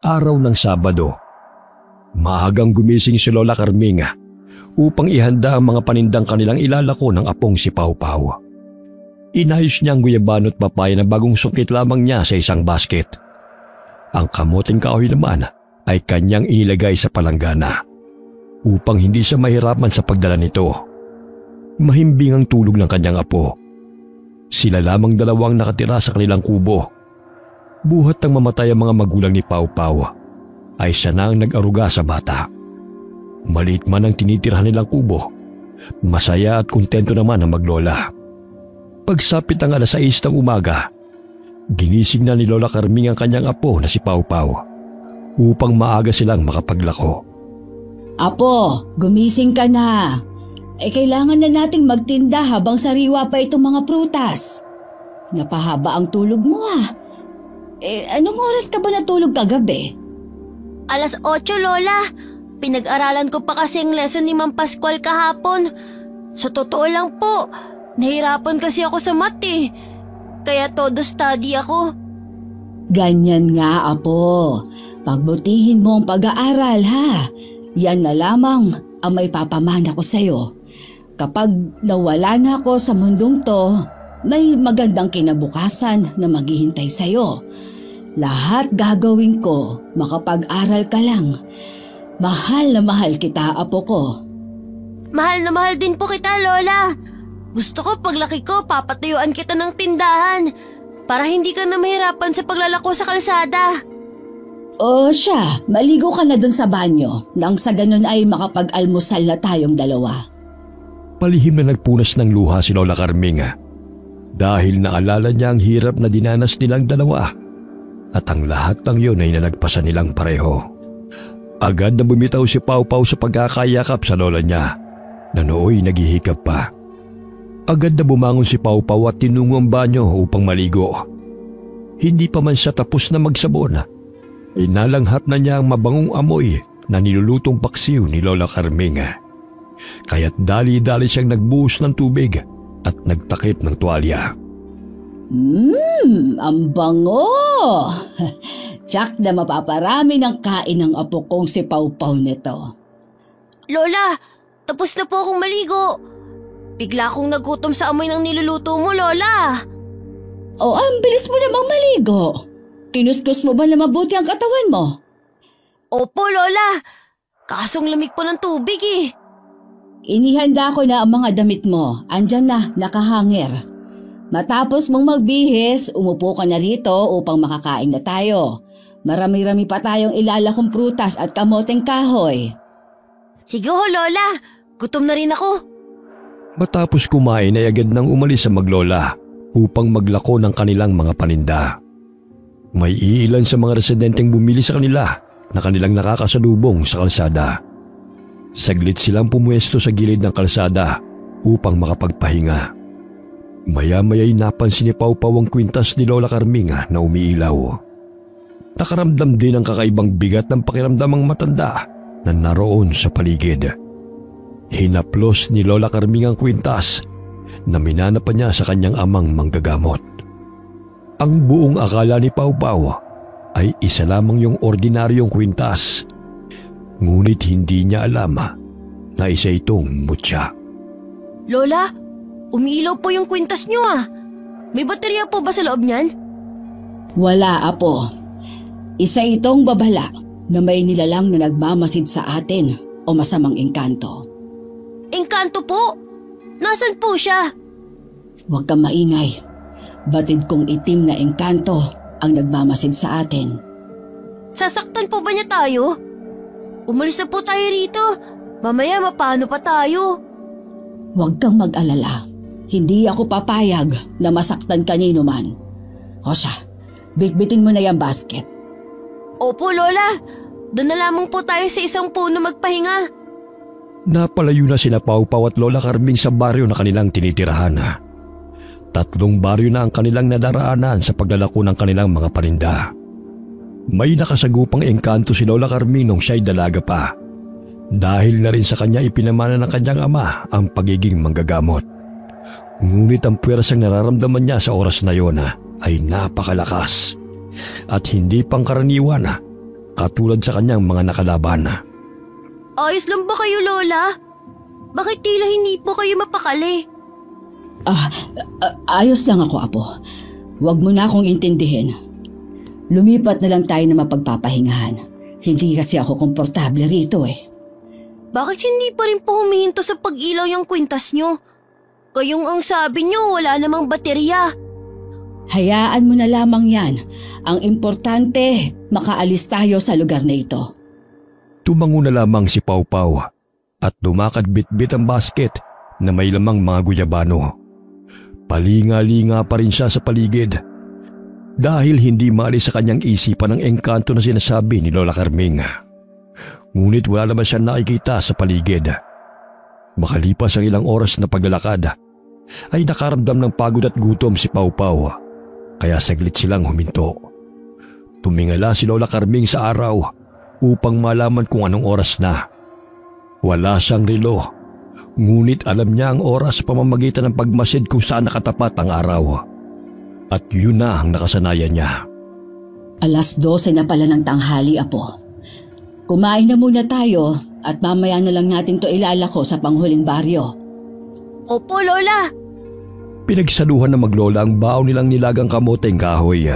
Araw ng Sabado. Maagang gumising si Lola Carming upang ihanda ang mga panindang kanilang ilalako ng apong si Pau Pau. Inayos niya ang guyabano at papaya na bagong sungkit lamang niya sa isang basket. Ang kamuting kahoy naman ay kanyang inilagay sa palanggana upang hindi siya mahirapan sa pagdala nito. Mahimbing ang tulog ng kanyang apo. Sila lamang dalawang nakatira sa kanilang kubo. Buhat ng mamatay ang mga magulang ni Pau Pau, ay siya na ang nag-aruga sa bata. Maliit man ang tinitirhan nilang kubo, masaya at kontento naman ang maglola. Pagsapit ng 6:00 ng umaga, ginising na ni Lola Carming ang kanyang apo na si Pau Pau upang maaga silang makapaglako. Apo, gumising ka na. Kailangan na nating magtinda habang sariwa pa itong mga prutas. Napahaba ang tulog mo anong oras ka ba natulog kagabi? 8:00, Lola. Pinag-aralan ko pa kasi ang lesson ni Ma'am Pascual kahapon. Sa totoo lang po, nahirapan kasi ako sa math kaya todo study ako. Ganyan nga, Apo. Pagbutihin mo ang pag-aaral, ha? Yan na lamang ang may papamana ko sa'yo. Kapag nawala na ako sa mundong to, may magandang kinabukasan na maghihintay sa'yo. Lahat gagawin ko, makapag-aral ka lang. Mahal na mahal kita, Apo ko. Mahal na mahal din po kita, Lola. Gusto ko paglaki ko, papatuyuan kita ng tindahan para hindi ka na mahirapan sa paglalako sa kalsada. O siya, maligo ka na dun sa banyo nang sa ganun ay makapag-almusal na tayong dalawa. Palihim na nagpunas ng luha si Lola Carming dahil naalala niya ang hirap na dinanas nilang dalawa at ang lahat ng yun ay nalagpasan nilang pareho. Agad na bumitaw si Pau Pau sa pagkakayakap sa lola niya na nooy naghihikap pa. Agad na bumangon si Pau Pau at tinungo ang banyo upang maligo. Hindi pa man siya tapos na magsabon, inalanghat na niya ang mabangong amoy na nilulutong paksiw ni Lola Carming. Kaya't dali-dali siyang nagbuhos ng tubig at nagtakip ng tuwalya. Ang bango! Tsak na mapaparami ng kain ng apo kong si Pau Pau nito. Lola, tapos na po akong maligo. Bigla akong nagutom sa amoy ng niluluto mo, Lola. Ang bilis mo namang maligo. Kinuskus mo ba na mabuti ang katawan mo? Opo, Lola. Kasong lamig po ng tubig Inihanda ko na ang mga damit mo. Andyan na, nakahanger. Matapos mong magbihis, umupo ka na rito upang makakain na tayo. Marami-rami pa tayong ilalakong prutas at kamoteng kahoy. Sige ho, Lola. Gutom na rin ako. Matapos kumain ay agad nang umalis sa maglola upang maglako ng kanilang mga paninda. May iilan sa mga residenteng bumili sa kanila na kanilang nakakasalubong sa kalsada. Saglit silang pumuesto sa gilid ng kalsada upang makapagpahinga. Maya-maya'y napansin ni Pau Pau ang kwintas ni Lola Carming na umiilaw. Nakaramdam din ang kakaibang bigat ng pakiramdamang matanda na naroon sa paligid. Hinaplos ni Lola Carming ang kwintas na minana pa niya sa kanyang amang manggagamot. Ang buong akala ni Pau Pau ay isa lamang yung ordinaryong kwintas, ngunit hindi niya alam na isa itong mutya. Lola, umiilaw po yung kwintas niyo May baterya po ba sa loob niyan? Wala, Apo. Isa itong babala na may nilalang na nagmamasid sa atin o masamang engkanto. Engkanto po? Nasaan po siya? Huwag kang maingay. Batid kong itim na engkanto ang nagmamasid sa atin. Sasaktan po ba niya tayo? Umalis na po tayo rito. Mamaya mapano pa tayo? Huwag kang mag-alala. Hindi ako papayag na masaktan kanino man. O siya, bitbitin mo na yung basket. Opo, Lola. Doon na lamang po tayo sa isang puno magpahinga. Napalayo na sina Pau Pau at Lola Carming sa baryo na kanilang tinitirahan. 3 baryo na ang kanilang nadaraanan sa paglalako ng kanilang mga paninda. May nakasagupang engkanto si Lola Carming nung siya'y dalaga pa. Dahil na rin sa kanya ipinamana ng kanyang ama ang pagiging manggagamot. Ngunit ang puwersang nararamdaman niya sa oras na yon ay napakalakas at hindi pangkaraniwan katulad sa kanyang mga nakalaban. Ayos lang ba kayo, Lola? Bakit tila hindi po kayo mapakali? Ayos lang ako, Apo. Huwag mo na akong intindihin. Lumipat na lang tayo na mapagpapahingahan. Hindi kasi ako komportable rito eh. Bakit hindi pa rin po humihinto sa pag-ilaw yung kwintas nyo? Kayong ang sabi nyo, wala namang baterya. Hayaan mo na lamang yan. Ang importante, makaalis tayo sa lugar na ito. Tumango na lamang si Pau Pau at lumakad bitbit ang basket na may lamang mga guyabano. Palinga-linga pa rin siya sa paligid dahil hindi maalis sa kanyang isipan ang engkanto na sinasabi ni Lola Carming. Ngunit wala naman siya nakikita sa paligid. Makalipas ang ilang oras na paglalakad ay nakaramdam ng pagod at gutom si Pau Pau, kaya saglit silang huminto. Tumingala si Lola Carming sa araw upang malaman kung anong oras na. Wala siyang relo, ngunit alam niya ang oras sa pamamagitan ng pagmasid kung saan nakatapat ang araw. At yun na ang nakasanayan niya. 12:00 na pala ng tanghali, Apo. Kumain na muna tayo at mamaya na lang natin to ilalako sa panghuling baryo. Opo, Lola. Pinagsaluhan na maglola ang baon nilang nilagang kamoteng kahoy.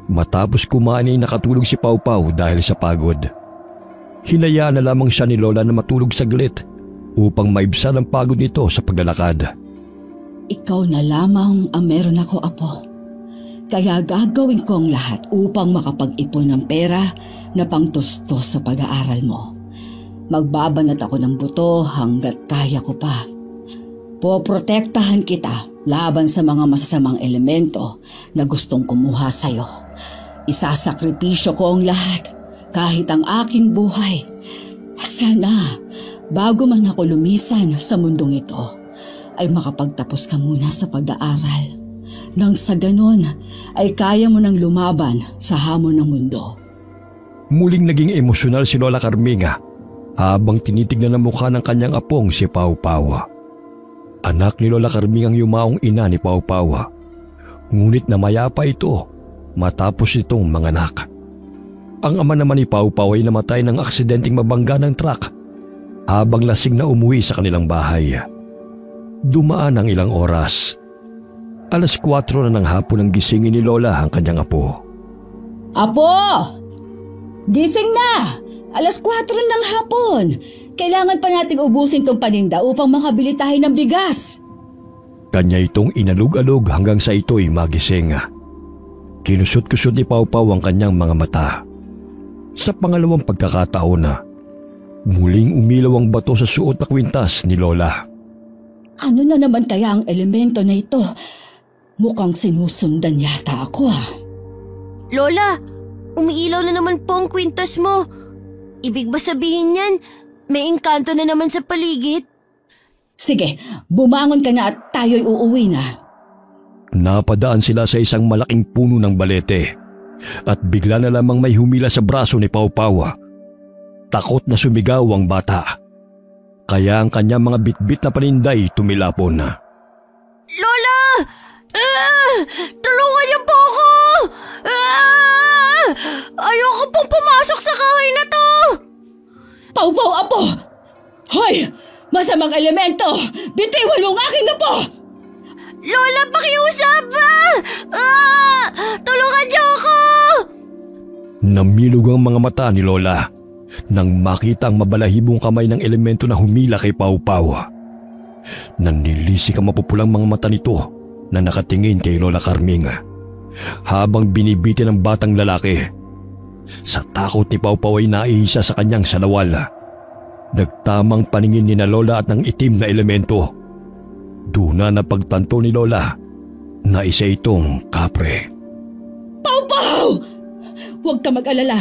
Matapos kumain ay nakatulog si Pau Pau dahil sa pagod. Hinayaan na lamang siya ni Lola na matulog saglit upang maibsan ang pagod nito sa paglalakad. Ikaw na lamang ang meron ako, Apo. Kaya gagawin ko ang lahat upang makapag-ipon ng pera na pangtustos sa pag-aaral mo. Magbabanat ako ng buto hanggat kaya ko pa. Poprotektahan kita laban sa mga masasamang elemento na gustong kumuha sa'yo. Isasakripisyo ko ang lahat, kahit ang aking buhay. Sana, bago man ako lumisan sa mundong ito, ay makapagtapos ka muna sa pag-aaral. Nang sa ganon, ay kaya mo nang lumaban sa hamon ng mundo. Muling naging emosyonal si Lola Carming habang tinitignan ang mukha ng kanyang apong si Pau Pau. Anak ni Lola Carming ang yumaong ina ni Pau Pau. Ngunit namaya pa ito matapos itong manganak. Ang ama naman ni Pau Pau ay namatay ng aksidenteng mabangga ng truck habang lasing na umuwi sa kanilang bahay. Dumaan ang ilang oras. 4:00 na ng hapon ang gisingin ni Lola ang kanyang apo. Apo! Gising na! 4:00 ng hapon. Kailangan pa nating ubusin tong paninda upang makabili tayo ng bigas. Kanya itong inalug-alug hanggang sa ito'y magising. Kinusot-kusot ni Pau Pau ang kanyang mga mata. Sa pangalawang pagkakataon muling umilaw ang bato sa suot na kwintas ni Lola. Ano na naman kaya ang elemento na ito? Mukhang sinusundan yata ako Lola, umiilaw na naman po ang kwintas mo. Ibig ba sabihin yan, may engkanto na naman sa paligid? Sige, bumangon ka na at tayo'y uuwi na. Napadaan sila sa isang malaking puno ng balete at bigla na lamang may humila sa braso ni Pau Pau. Takot na sumigaw ang bata. Kaya ang kanyang mga bitbit na paninday tumilapon. Lola! Tulungan niyo po ako! Ayoko pong pumasok sa kahoy na to! Pau Pau, Apo! Hoy! Masamang elemento! Bitiwan mo ang aking apo! Lola, pakiusap! Tulungan niyo ako! Namilog ang mga mata ni Lola nang makita ang mabalahibong kamay ng elemento na humila kay Pau Pau. Nanilisik ang mapupulang mga mata nito na nakatingin kay Lola Carming habang binibitin ng batang lalaki. Sa takot ni Pau Pau ay naihisa sa kanyang salawal. Nagtamang paningin ni na Lola at ng itim na elemento. Doon na napagtanto ni Lola na isa itong kapre. Pau Pau! Huwag ka mag-alala.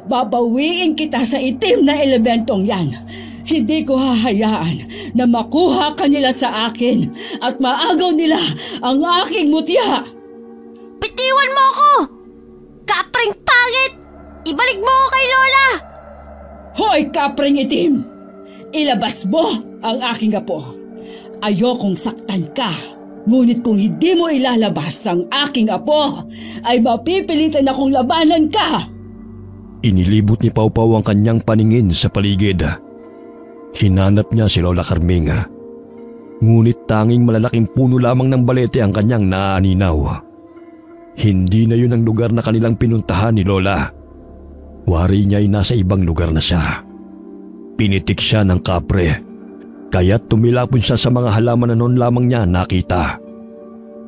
Babawiin kita sa itim na elementong yan. Hindi ko hahayaan na makuha ka nila sa akin at maagaw nila ang aking mutya. Bitiwan mo ako! Kapring pangit! Ibalik mo ako kay Lola! Hoy, kapring itim! Ilabas mo ang aking apo. Ayokong saktan ka. Ngunit kung hindi mo ilalabas ang aking apo, ay mapipilitan akong labanan ka. Inilibot ni Pau Pau ang kanyang paningin sa paligid. Hinanap niya si Lola Carming. Ngunit tanging malalaking puno lamang ng balete ang kanyang naaninaw. Hindi na yun ang lugar na kanilang pinuntahan ni Lola. Wari niya ay nasa ibang lugar na siya. Pinitik siya ng kapre, kaya't tumilapon siya sa mga halaman na noon lamang niya nakita.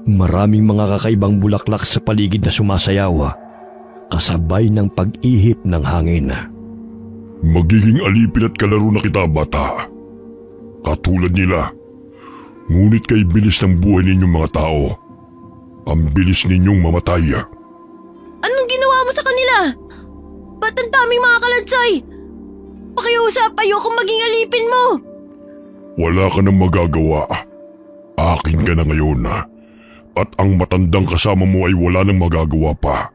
Maraming mga kakaibang bulaklak sa paligid na sumasayaw, kasabay ng pag-ihip ng hangin. Magiging alipin at kalaro na kita, bata. Katulad nila. Ngunit kay bilis ng buhay ninyong mga tao. Ang bilis ninyong mamatay. Anong ginawa mo sa kanila? Ba't ang daming mga kalansay? Pakiusap, ayokong maging alipin mo. Wala ka nang magagawa. Akin ka na ngayon. At ang matandang kasama mo ay wala nang magagawa pa.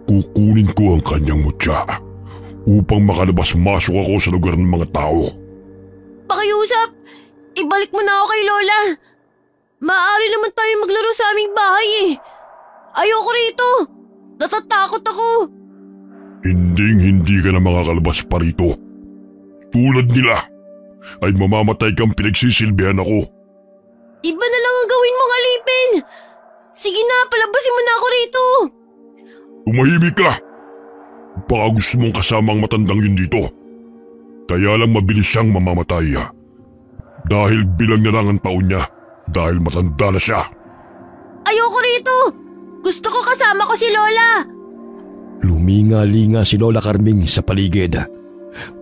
Kukunin ko ang kanyang mutya upang makalabas-masok ako sa lugar ng mga tao. Pakiusap, ibalik mo na ako kay Lola. Maaari naman tayo maglaro sa aming bahay eh. Ayoko rito. Natatakot ako. Hindi ka na makakalabas pa rito. Tulad nila, ay mamamatay kang pinagsisilbihan ako. Iba na lang ang gawin mong alipin. Sige na, palabasin mo na ako rito. Tumahimik ka. Baka gusto mong kasama ang matandang yun dito. Kaya lang mabilis siyang mamamatay. Dahil bilang na lang ang taon niya. Dahil matanda na siya. Ayoko rito. Gusto ko kasama ko si Lola. Luminga-linga si Lola Carming sa paligid.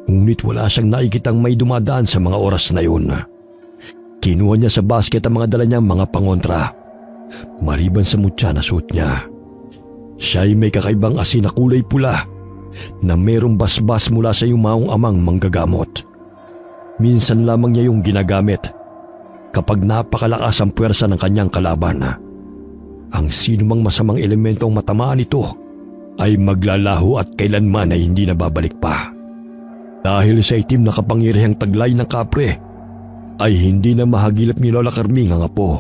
Ngunit wala siyang nakikitang may dumadaan sa mga oras na yun. Kinuha niya sa basket ang mga dala niyang mga pangontra. Maliban sa mutya na suot niya. Siya ay may kakaibang asin na kulay pula na merong basbas mula sa yumaong amang manggagamot. Minsan lamang niya yung ginagamit kapag napakalakas ang puwersa ng kanyang kalaban. Ang sinumang masamang elemento ang matamaan nito ay maglalaho at kailanman ay hindi na babalik pa. Dahil sa itim na kapangyarihang taglay ng kapre, ay hindi na mahagilap ni Lola Carming ang apo.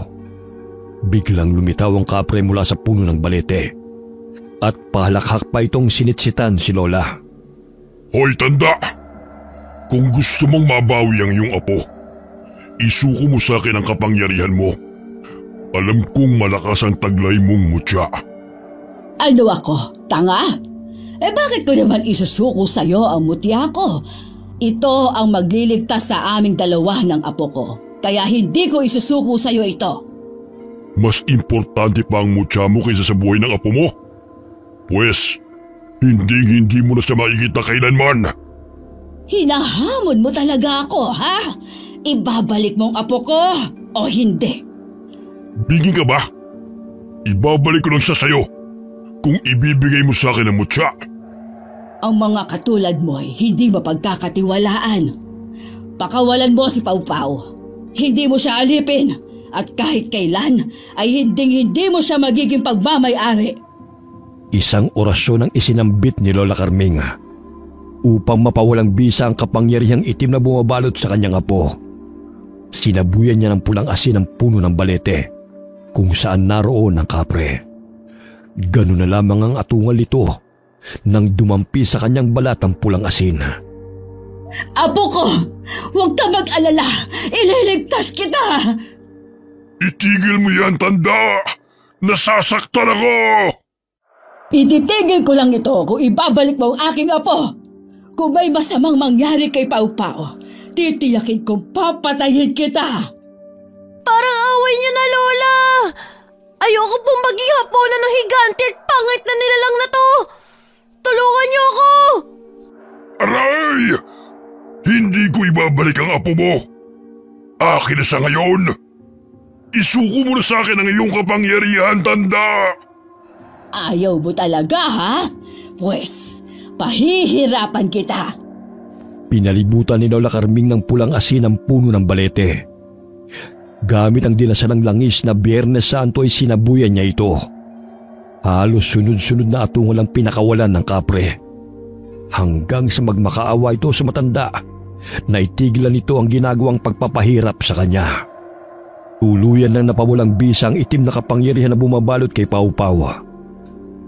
Biglang lumitaw ang kapre mula sa puno ng balete at pahalakhak pa itong sinitsitan si Lola. Hoy tanda! Kung gusto mong mabawi ang iyong apo, isuko mo sa akin ang kapangyarihan mo. Alam kong malakas ang taglay mong mutya. Ano ako? Tanga? Bakit ko naman isusuko sa'yo ang mutya ko? Ito ang magliligtas sa aming dalawa ng apo ko. Kaya hindi ko isusuko sa'yo ito. Mas importante pa ang mutya mo kaysa sa buhay ng apo mo? Pwes, hindi mo na siya makikita kailanman. Hinahamon mo talaga ako, ha? Ibabalik mong apo ko o hindi? Biging ka ba? Ibabalik ko lang siya sa'yo kung ibibigay mo sa akin ang mutya. Ang mga katulad mo ay hindi mapagkakatiwalaan. Pakawalan mo si Pau Pau. Hindi mo siya alipin at kahit kailan ay hindi mo siya magiging pagmamay-ari. Isang orasyon ang isinambit ni Lola Carming upang mapawalang bisa ang kapangyarihang itim na bumabalot sa kanyang apo. Sinabuyan niya ng pulang asin ang puno ng balete kung saan naroon ang kapre. Ganun na lamang ang atungal nito nang dumampi sa kanyang balat ang pulang asin. Apo ko! Huwag ka mag-alala! Ililigtas kita! Itigil mo yan, tanda! Nasasaktan ako! Ititigil ko lang ito kung ibabalik mo ang aking apo. Kung may masamang mangyari kay Pau Pau, titiyakin kong papatayin kita. Parang away niyo na, Lola. Ayoko pong maging hapunan ng higante at pangit na nilalang na to. Tulungan niyo ako! Aray! Hindi ko ibabalik ang apo mo. Akin na sa ngayon. Isuko mo na sa akin ang iyong kapangyarihan, tanda! Ayaw mo talaga, ha? Pwes, pahihirapan kita. Pinalibutan ni Lola Carming ng pulang asin ang puno ng balete. Gamit ang dinasalang langis na Biyernes Santo ay sinabuyan niya ito. Halos sunod-sunod na atungal ang pinakawalan ng kapre. Hanggang sa magmakaawa ito sa matanda, naitigilan nito ang ginagawang pagpapahirap sa kanya. Tuluyan nang napawalang bisa ang itim na kapangyarihan na bumabalot kay Pau Pau.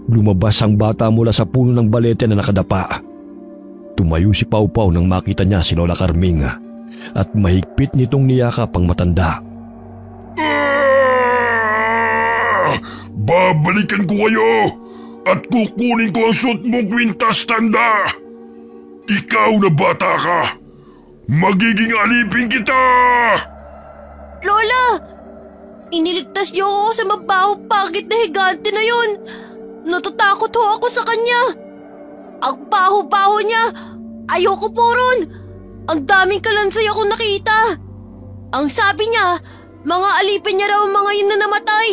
Lumabas ang bata mula sa puno ng balete na nakadapa. Tumayo si Pau Pau nang makita niya si Lola Carming at mahigpit nitong niyakap ang matanda. Babalikan ko kayo at kukunin ko ang suot mong kwintas, tanda! Ikaw na bata ka! Magiging alipin kita! Lola! Iniligtas niyo ako sa mabaho pangit na higante na yun. Natatakot ho ako sa kanya. Ang baho-baho niya. Ayoko po ron. Ang daming kalansay akong nakita. Ang sabi niya, mga alipin niya raw ang mga yun na namatay.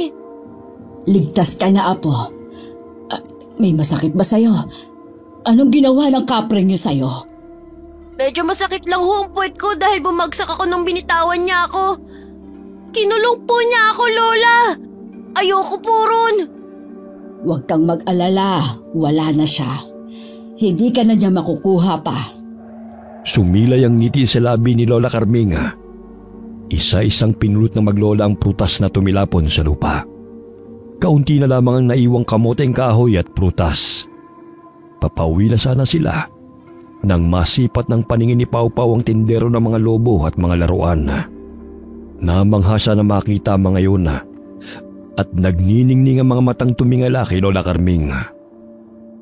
Ligtas ka na, Apo. May masakit ba sa'yo? Anong ginawa ng kapre niyo sa'yo? Medyo masakit lang ho ang puwet ko dahil bumagsak ako nung binitawan niya ako. Kinulong po niya ako, Lola. Ayoko po ron. Huwag kang mag-alala. Wala na siya. Hindi ka na niya makukuha pa. Sumilay ang ngiti sa labi ni Lola Carming. Isa-isang pinulot na maglola ang prutas na tumilapon sa lupa. Kaunti na lamang ang naiwang kamoteng kahoy at prutas. Papauwi na sana sila nang masipat ng paningin ni Pau Pau ang tindero ng mga lobo at mga laruan. Namangha siya na makita mga yun at nagniningning ang mga matang tumingala kay Lola Carming.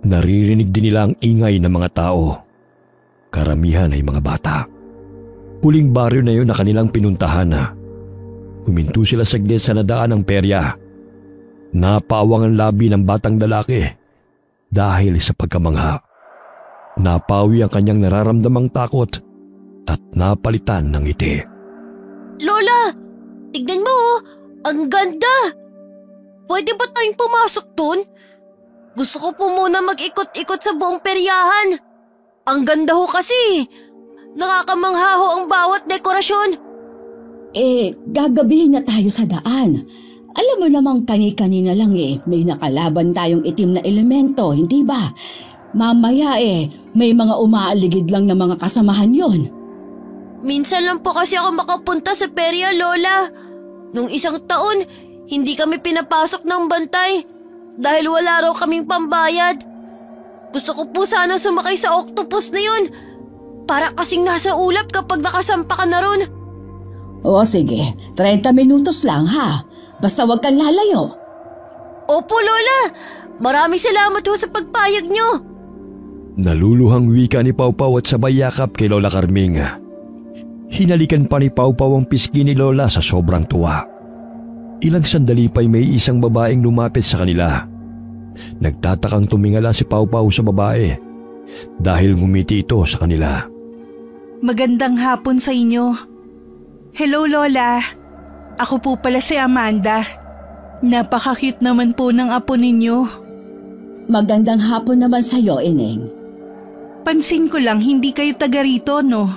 Naririnig din nila ang ingay ng mga tao. Karamihan ay mga bata. Huling baryo na yun na kanilang pinuntahan. Huminto sila saglit sa nadaan ng perya. Napawang ang labi ng batang lalaki dahil sa pagkamangha. Napawi ang kanyang nararamdamang takot at napalitan ng ngiti. Lola, tignan mo oh. Ang ganda. Pwede ba tayong pumasok dun? Gusto ko po muna mag-ikot-ikot sa buong peryahan. Ang ganda ho kasi. Nakakamangha ho ang bawat dekorasyon. Gagabihin na tayo sa daan. Alam mo namang kani-kanina lang may nakalaban tayong itim na elemento, hindi ba? Mamaya may mga umaaligid lang na mga kasamahan yon. Minsan lang po kasi ako makapunta sa perya, Lola. Nung isang taon, hindi kami pinapasok ng bantay dahil wala raw kaming pambayad. Gusto ko po sana sumakay sa octopus na yun. Para kasing nasa ulap kapag nakasampa ka na ron. O sige, 30 minutos lang ha. Basta wag kang lalayo. Opo, Lola. Maraming salamat ho sa pagpayag nyo. Naluluhang wika ni Pau Pau at sabay yakap kay Lola Carming. Hinalikan pa ni Pau Pau ang pisngi ni Lola sa sobrang tuwa. Ilang sandali pa'y may isang babaeng lumapit sa kanila. Nagtatakang tumingala si Pau Pau sa babae dahil ngumiti ito sa kanila. Magandang hapon sa inyo. Hello, Lola. Ako po pala si Amanda. Napaka-cute naman po ng apo ninyo. Magandang hapon naman sa'yo, Ineng. Pansin ko lang hindi kayo taga rito, no?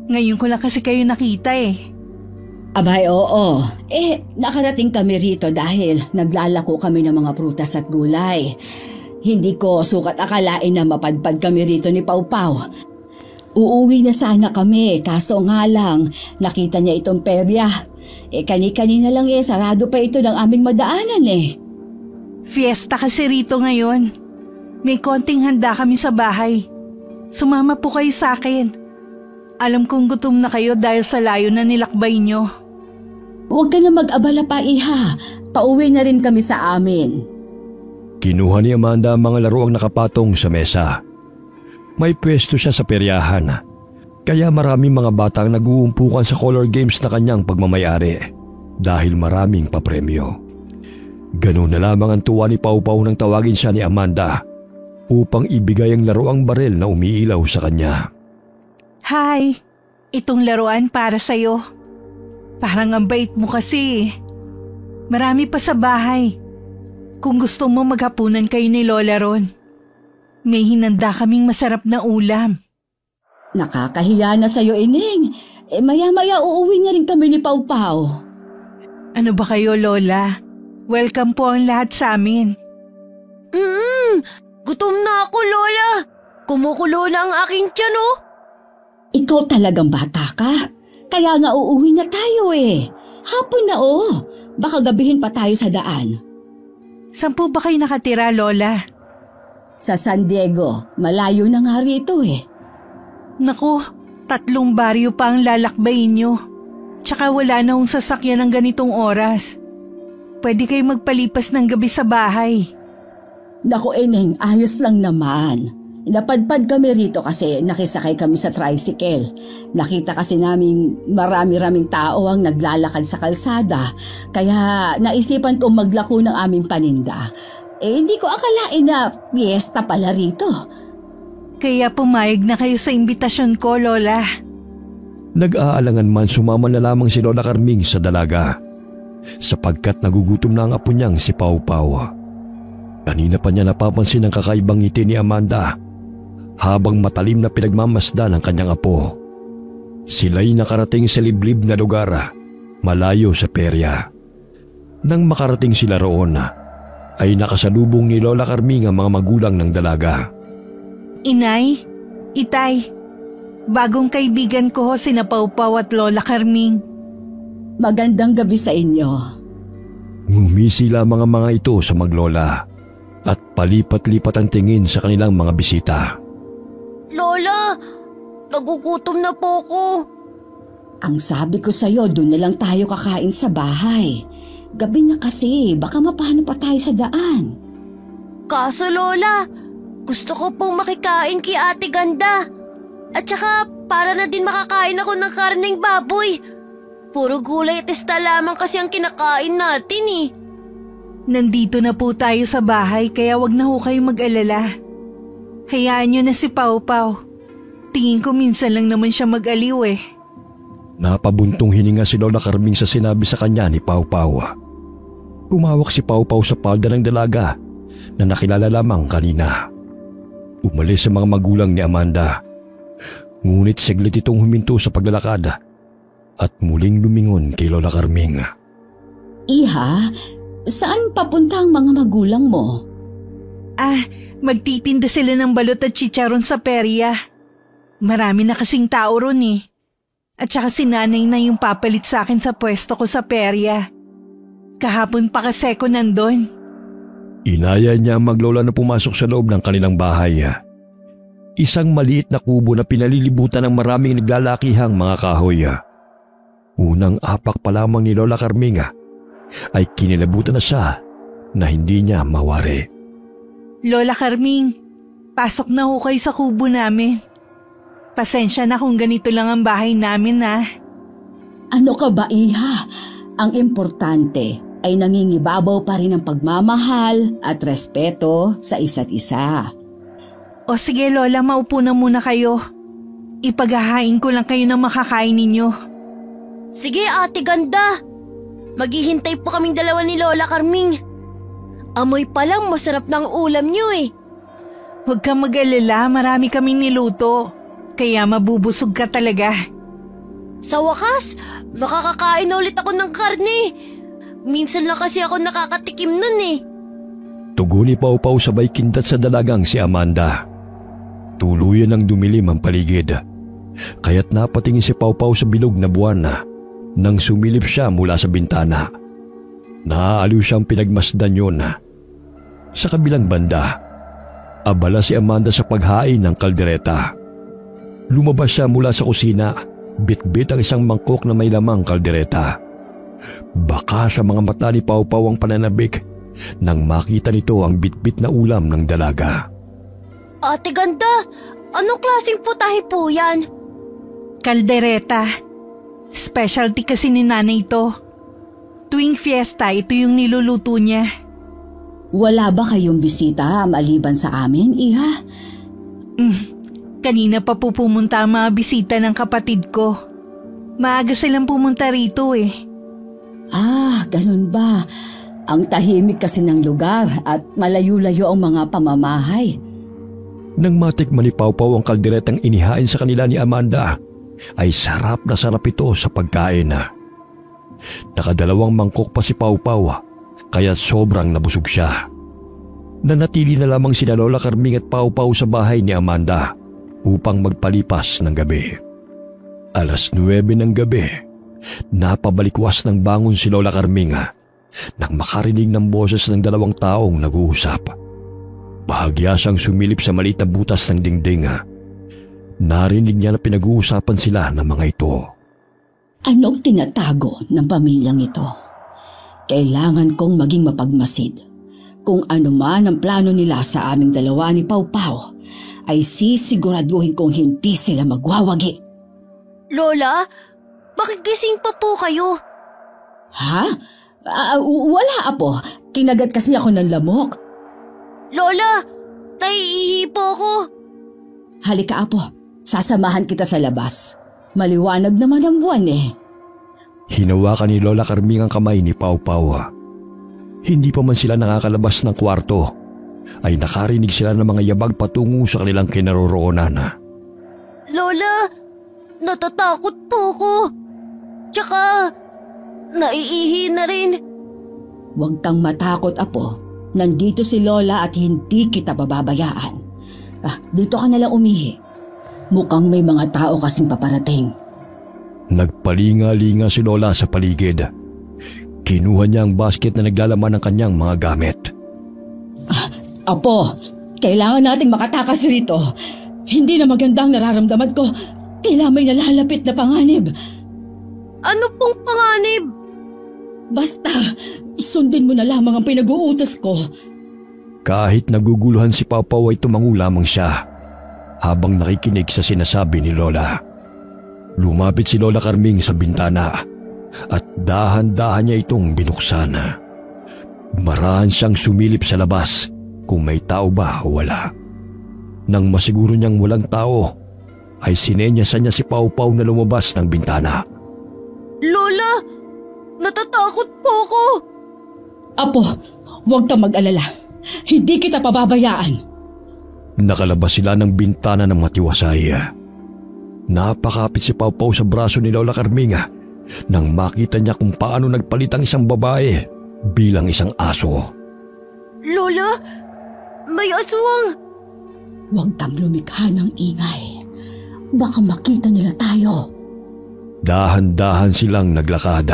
Ngayon ko lang kasi kayo nakita Abay, oo. Nakarating kami rito dahil naglalako kami ng mga prutas at gulay. Hindi ko sukat akalain na mapadpad kami rito ni Pau Pau. Uuwi na sana kami, kaso nga lang, nakita niya itong perya. Kani-kanina lang sarado pa ito ng aming madaanan Fiesta kasi rito ngayon. May konting handa kami sa bahay. Sumama po kayo sa akin. Alam kong gutom na kayo dahil sa layo na nilakbay nyo. Huwag ka na mag-abala pa, Iha. Pauwi na rin kami sa amin. Kinuha ni Amanda ang mga laruang nakapatong sa mesa. May pwesto siya sa peryahan, kaya maraming mga batang nag-uumpukan sa color games na kanyang pagmamayari dahil maraming papremyo. Ganun na lamang ang tuwa ni Pau Pau nang tawagin siya ni Amanda upang ibigay ang laruang barel na umiilaw sa kanya. Hi! Itong laruan para sa'yo. Parang ang bait mo kasi. Marami pa sa bahay. Kung gusto mo maghapunan kayo ni Lola ron. May hinanda kaming masarap na ulam. Nakakahiya na sa'yo, Ineng. Maya-maya uuwi na rin kami ni Pau Pau. Ano ba kayo, Lola? Welcome po ang lahat sa amin. Gutom na ako, Lola. Kumukulo na ang aking tiyan, oh. Ikaw talagang bata ka. Kaya nga uuwi na tayo Hapon na Baka gabihin pa tayo sa daan. Saan po ba kayo nakatira, Lola? Sa San Diego, malayo na nga rito eh. Naku, 3 baryo pa ang lalakbayin nyo. Tsaka wala na hong sasakyan ng ganitong oras. Pwede kayo magpalipas ng gabi sa bahay. Naku Eneng, ayos lang naman. Napadpad kami rito kasi nakisakay kami sa tricycle. Nakita kasi naming marami-raming tao ang naglalakad sa kalsada. Kaya naisipan kong maglako ng aming paninda. Hindi ko akalain na fiesta pala rito. Kaya pumayag na kayo sa imbitasyon ko, Lola. Nag-aalangan man sumama na lamang si Lola Carming sa dalaga sapagkat nagugutom na ang apo niyang si Pau Pau. Kanina pa niya napapansin ang kakaibang ngiti ni Amanda habang matalim na pinagmamasdan ang kanyang apo. Sila'y nakarating sa liblib na lugar, malayo sa perya. Nang makarating sila roon, ay nakasalubong ni Lola Carming ang mga magulang ng dalaga. Inay, Itay, bagong kaibigan ko ho sina Pau Pau at Lola Carming. Magandang gabi sa inyo. Ngumisi lamang ang mga ito sa maglola at palipat-lipat ang tingin sa kanilang mga bisita. Lola, nagugutom na po ko. Ang sabi ko sa'yo, doon na lang tayo kakain sa bahay. Gabi na kasi, baka mapano pa tayo sa daan. Kaso Lola, gusto ko pong makikain kay Ate Ganda. At saka para na din makakain ako ng karneng baboy. Puro gulay at isda lamang kasi ang kinakain natin eh. Nandito na po tayo sa bahay kaya wag na ho kayo mag-alala. Hayaan nyo na si Pau Pau. Tingin ko minsan lang naman siya mag-aliw eh. Napabuntong hininga si Lola Carming sa sinabi sa kanya ni Pau Pau. Umawak si Pau Pau sa palda ng dalaga na nakilala lamang kanina. Umalis sa mga magulang ni Amanda. Ngunit saglit itong huminto sa paglalakad at muling lumingon kay Lola Carming. Iha, saan papunta ang mga magulang mo? Magtitinda sila ng balot at chicharon sa perya. Marami na kasing tao ron eh. At saka si nanay na yung papalit sa akin sa pwesto ko sa perya. Kahapon pa kasi ko nandun. Inaya niya ang maglola na pumasok sa loob ng kanilang bahay. Isang maliit na kubo na pinalilibutan ng maraming naglalakihang mga kahoy. Unang apak pa lamang ni Lola Carming ay kinilabutan na siya na hindi niya mawari. Lola Carming, pasok na ho kayo sa kubo namin. Pasensya na kung ganito lang ang bahay namin Ano ka ba, Iha? Ang importante ay nangingibabaw pa rin ang pagmamahal at respeto sa isa't isa. O sige Lola, maupo na muna kayo. Ipaghahain ko lang kayo ng makakain ninyo. Sige Ate Ganda, maghihintay po kaming dalawa ni Lola Carming. Amoy pa lang masarap ng ulam niyo eh. Huwag kang mag-alala, marami kaming niluto. Kaya mabubusog ka talaga. Sa wakas, makakakain na ulit ako ng karne. Minsan lang kasi ako nakakatikim nun eh. Tugon ni Pau Pau sabay kindat sa dalagang si Amanda. Tuluyan ang dumilim ang paligid. Kaya't napatingin si Pau Pau sa bilog na buwan nang sumilip siya mula sa bintana. Naaaliw siyang pinagmasdan yun. Sa kabilang banda, abala si Amanda sa paghain ng kaldereta. Lumabas siya mula sa kusina, bitbit ang isang mangkok na may lamang kaldereta. Baka sa mga mata ni Pau Pau ang pananabik nang makita nito ang bitbit na ulam ng dalaga. Ate Ganda, anong klaseng putahe po yan? Kaldereta. Specialty kasi ni nanay ito. Tuwing fiesta, ito yung niluluto niya. Wala ba kayong bisita maliban sa amin, Iha? Kanina pa po pumunta ang mga bisita ng kapatid ko. Maaga silang pumunta rito eh. Ganun ba? Ang tahimik kasi ng lugar at malayo-layo ang mga pamamahay. Nang matikman ni Pau Pau ang kalderetang inihain sa kanila ni Amanda, ay sarap na sarap ito sa pagkain. Nakadalawang mangkok pa si Pau Pau, kaya sobrang nabusog siya. Nanatili na lamang sina Lola Carming at Pau Pau sa bahay ni Amanda upang magpalipas ng gabi. 9:00 ng gabi, napabalikwas ng bangon si Lola Carming nang makarinig ng boses ng dalawang taong nag-uusap. Bahagya siyang sumilip sa maliit na butas ng dingding. Narinig niya na pinag-uusapan sila ng mga ito. Anong tinatago ng pamilyang ito? Kailangan kong maging mapagmasid. Kung ano man ang plano nila sa aming dalawa ni Pau Pau, ay sisiguraduhin kong hindi sila magwawagi. Lola, bakit gising pa po kayo? Ha? Wala, Apo. Kinagat kasi ako ng lamok. Lola, naiihi po ako. Halika, Apo. Sasamahan kita sa labas. Maliwanag naman ang buwan eh. Hinawakan ni Lola Carming ang kamay ni Pau Pau. Hindi pa man sila nakakalabas ng kwarto, ay nakarinig sila ng mga yabag patungo sa kanilang kinaroroonan. Lola, natatakot po ako. Tsaka, naiihi na rin. Huwag kang matakot, Apo. Nandito si Lola at hindi kita bababayaan. Dito ka nalang umihi. Mukhang may mga tao kasing paparating. Nagpalinga-linga si Lola sa paligid. Kinuha niya ang basket na naglalaman ng kanyang mga gamit. Apo, kailangan nating makatakas rito. Hindi na magandang nararamdaman ko. Tila may nalalapit na panganib. Ano pong panganib? Basta, sundin mo na lamang ang pinag-uutos ko. Kahit naguguluhan si Pau Pau ay tumango lamang siya habang nakikinig sa sinasabi ni Lola. Lumapit si Lola Carming sa bintana at dahan-dahan niya itong binuksan. Marahan siyang sumilip sa labas kung may tao ba o wala. Nang masiguro niyang walang tao, ay sinenyasan niya si Pau Pau na lumabas ng bintana. Lola, natatakot po ako. Apo, huwag kang mag-alala. Hindi kita pababayaan. Nakalabas sila ng bintana ng matiwasay. Napakapit si Pau Pau sa braso ni Lola Carming nang makita niya kung paano nagpalit ang isang babae bilang isang aso. Lola, may aswang. Huwag kang lumikha ng ingay. Baka makita nila tayo. Dahan-dahan silang naglakad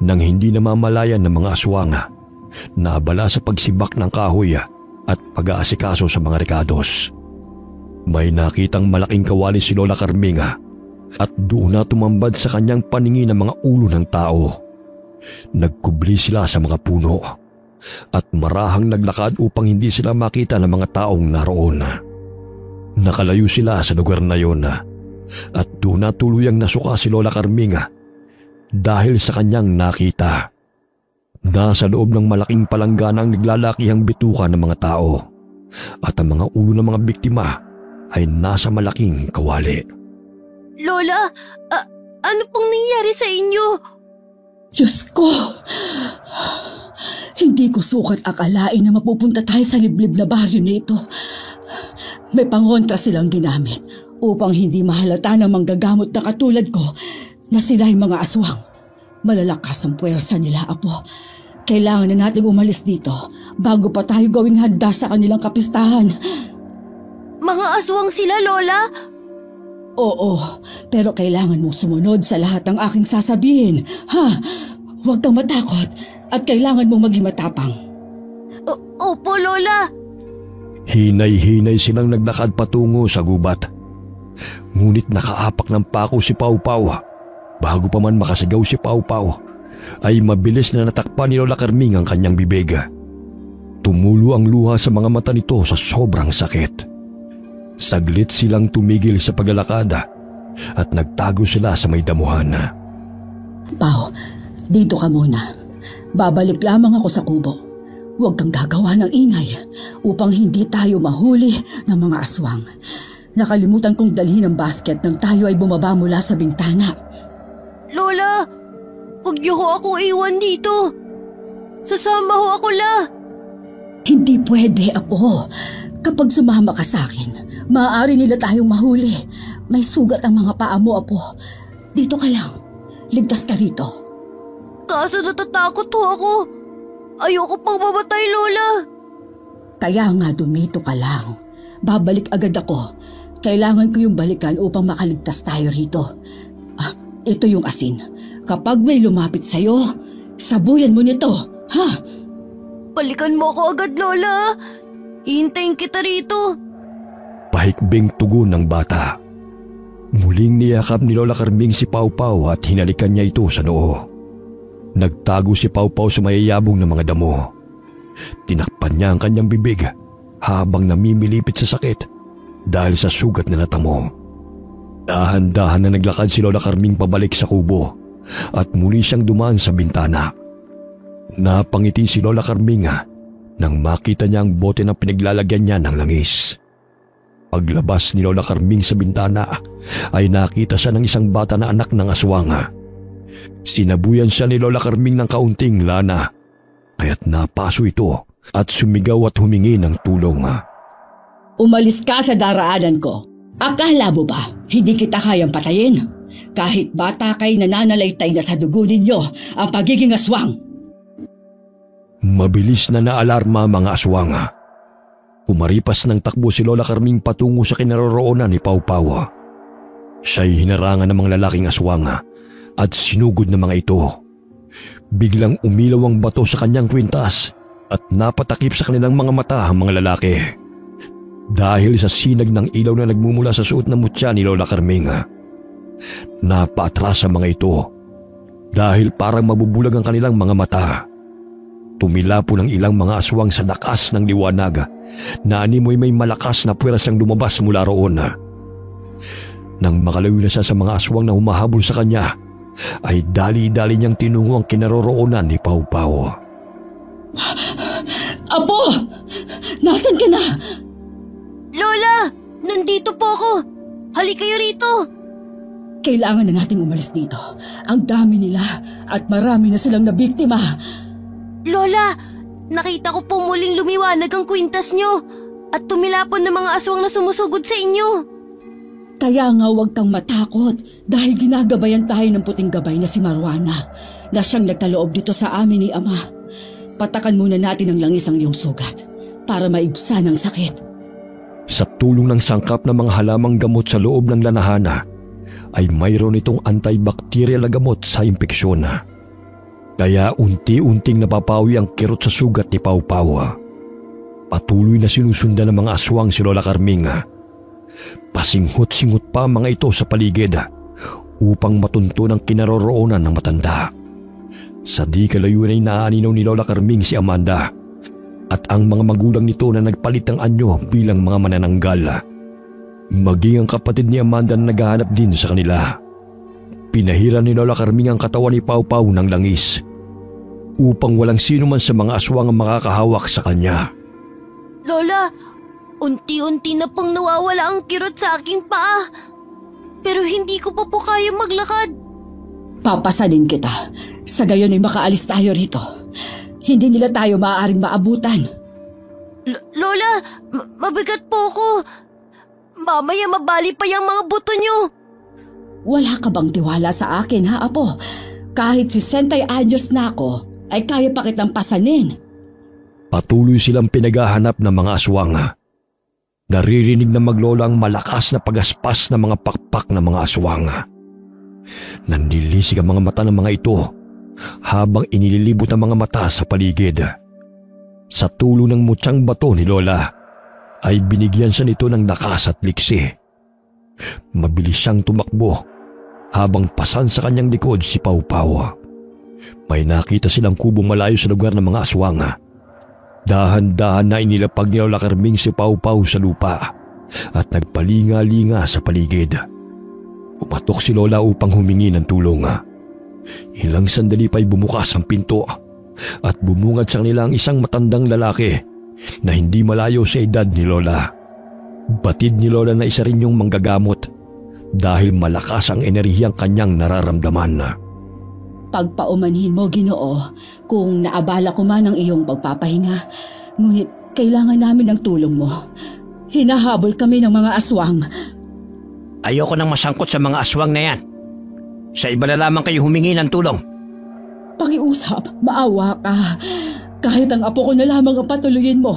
nang hindi namamalayan ng mga aswang. Naabala sa pagsibak ng kahoy at pag-aasikaso sa mga rekados. May nakitang malaking kawali si Lola Carming at doon na tumambad sa kanyang paningin ang mga ulo ng tao. Nagkubli sila sa mga puno at marahang naglakad upang hindi sila makita ng mga taong naroon. Nakalayo sila sa lugar na yon at doon na tuluyang nasuka si Lola Carming dahil sa kanyang nakita. Nasa loob ng malaking palangganang naglalakihang bituka ng mga tao at ang mga ulo ng mga biktima ay nasa malaking kawali. Lola, ano pong nangyari sa inyo? Diyos ko! Hindi ko sukat akalain na mapupunta tayo sa liblib na baryo nito. May pangontra silang ginamit upang hindi mahalata ng manggagamot na katulad ko na sila ay mga aswang. Malalakas ang puwersa nila, Apo. Kailangan na natin umalis dito bago pa tayo gawing handa sa kanilang kapistahan. Mga aswang sila, Lola? Oo, pero kailangan mong sumunod sa lahat ng aking sasabihin. Ha? Huwag kang matakot at kailangan mong maging matapang. Opo, Lola. Hinay-hinay silang naglakad patungo sa gubat. Ngunit nakaapak ng pako si Pau Pau. Bago pa man makasigaw si Pau Pau, ay mabilis na natakpan ni Lola Carming ang kanyang bibig. Tumulo ang luha sa mga mata nito sa sobrang sakit. Saglit silang tumigil sa paglalakad at nagtago sila sa may damuhan. Pau, dito ka muna. Babalik lamang ako sa kubo. Huwag kang gagawa ng ingay upang hindi tayo mahuli ng mga aswang. Nakalimutan kong dalhin ang basket nang tayo ay bumaba mula sa bintana. Lola, huwag niyo ho ako iwan dito. Sasama ho ako, La. Hindi pwede, Apo. Kapag sumama ka sa akin, maaari nila tayong mahuli. May sugat ang mga paa mo, Apo. Dito ka lang. Ligtas ka rito. Kaso natatakot ho ako. Ayoko pang mamatay, Lola. Kaya nga dumito ka lang. Babalik agad ako. Kailangan ko yung balikan upang makaligtas tayo rito. Ito yung asin. Kapag may lumapit sa'yo, sabuyan mo nito. Ha? Balikan mo ako agad, Lola. Hihintayin kita rito. Pahikbing tugon ng bata. Muling niyakap ni Lola Carming si Pau Pau at hinalikan niya ito sa noo. Nagtago si Pau Pau sa mayayabong na mga damo. Tinakpan niya ang kanyang bibig habang namimilipit sa sakit dahil sa sugat na natamo. Dahan-dahan na naglakad si Lola Carming pabalik sa kubo at muli siyang dumaan sa bintana. Napangiti si Lola Carming nang makita niya ang bote na pinaglalagyan niya ng langis. Paglabas ni Lola Carming sa bintana ay nakita siya ng isang bata na anak ng aswang. Sinabuyan siya ni Lola Carming ng kaunting lana, kaya't napaso ito at sumigaw at humingi ng tulong. Umalis ka sa daraanan ko. Akala mo ba hindi kita kayang patayin? Kahit bata kay nananalaytay na sa dugo ninyo ang pagiging aswang. Mabilis na naalarma mga aswang. Umaripas ng takbo si Lola Carming patungo sa kinaroroonan ni Pau Pau. Siya'y hinarangan ng mga lalaking aswang at sinugod ng mga ito. Biglang umilaw ang bato sa kanyang kwintas at napatakip sa kanilang mga mata ang mga lalaki. Dahil sa sinag ng ilaw na nagmumula sa suot na mutya ni Lola Carming, napaatras ang mga ito dahil parang mabubulag ang kanilang mga mata. Tumila po ng ilang mga aswang sa lakas ng liwanag na animoy may malakas na puwersang lumabas mula roon. Nang makalayo na siya sa mga aswang na humahabol sa kanya, ay dali-dali niyang tinungo ang kinaroroonan ni Pau Pau. Apo! Nasaan ka na? Lola! Nandito po ako! Halik kayo rito! Kailangan na nating umalis dito. Ang dami nila at marami na silang nabiktima. Lola! Nakita ko po muling lumiwanag ang kwintas nyo at tumilapon ng mga aswang na sumusugod sa inyo. Kaya nga huwag kang matakot dahil ginagabayan tayo ng puting gabay na si Marwana na siyang nagkaloob dito sa amin ni Ama. Patakan muna natin ang langis ang iyong sugat para maibsan ang sakit. Sa tulong ng sangkap na mga halamang gamot sa loob ng lanahana, ay mayroon itong antibacterial na gamot sa impeksyon. Kaya unti-unting napapawi ang kirot sa sugat ni Pau Pau. Patuloy na sinusundan ng mga aswang si Lola Carming. Pasinghot-singhot pa mga ito sa paligid upang matunto ng kinaroroonan ng matanda. Sa di kalayuan ay naaninaw ni Lola Carming si Amanda at ang mga magulang nito na nagpalit ng anyo bilang mga manananggal. Maging ang kapatid ni Amanda na naghahanap din sa kanila. Pinahiran ni Lola Carming ang katawan ni Pau Pau ng langis upang walang sino man sa mga aswang ang makakahawak sa kanya. Lola, unti-unti na pong nawawala ang kirot sa aking paa. Pero hindi ko pa po kaya maglakad. Papasanin kita. Sa gayon ay makaalis tayo rito. Hindi nila tayo maaaring maabutan. Lola, mabigat po ako. Mamaya mabali pa yung mga buto nyo. Wala ka bang tiwala sa akin, ha, Apo? Kahit 60 anyos na ako, ay kaya pa kitang pasanin. Patuloy silang pinaghahanap ng mga aswang. Naririnig na maglola ang malakas na pagaspas ng mga pakpak ng mga aswang. Nanlilisik ang mga mata ng mga ito habang inililibot ang mga mata sa paligid. Sa tulong ng mutyang bato ni Lola, ay binigyan siya nito ng lakas at liksi. Mabilis siyang tumakbo habang pasan sa kanyang likod si Pau Pau. May nakita silang kubong malayo sa lugar ng mga aswang. Dahan-dahan na inilapag ni Lola Carming si Pau Pau sa lupa at nagpalinga-linga sa paligid. Umatok si Lola upang humingi ng tulong. Ilang sandali pa'y bumukas ang pinto at bumungad sa kanila ang isang matandang lalaki na hindi malayo sa edad ni Lola. Batid ni Lola na isa rin yung manggagamot dahil malakas ang enerhiyang kanyang nararamdaman. Pagpaumanhin mo, Ginoo, kung naabala ko man ang iyong pagpapahinga, ngunit kailangan namin ng tulong mo. Hinahabol kami ng mga aswang. Ayoko nang masangkot sa mga aswang na yan. Sa iba na lamang kayo humingi ng tulong. Pakiusap, maawa ka. Kahit ang apo ko na lamang ang patuloyin mo,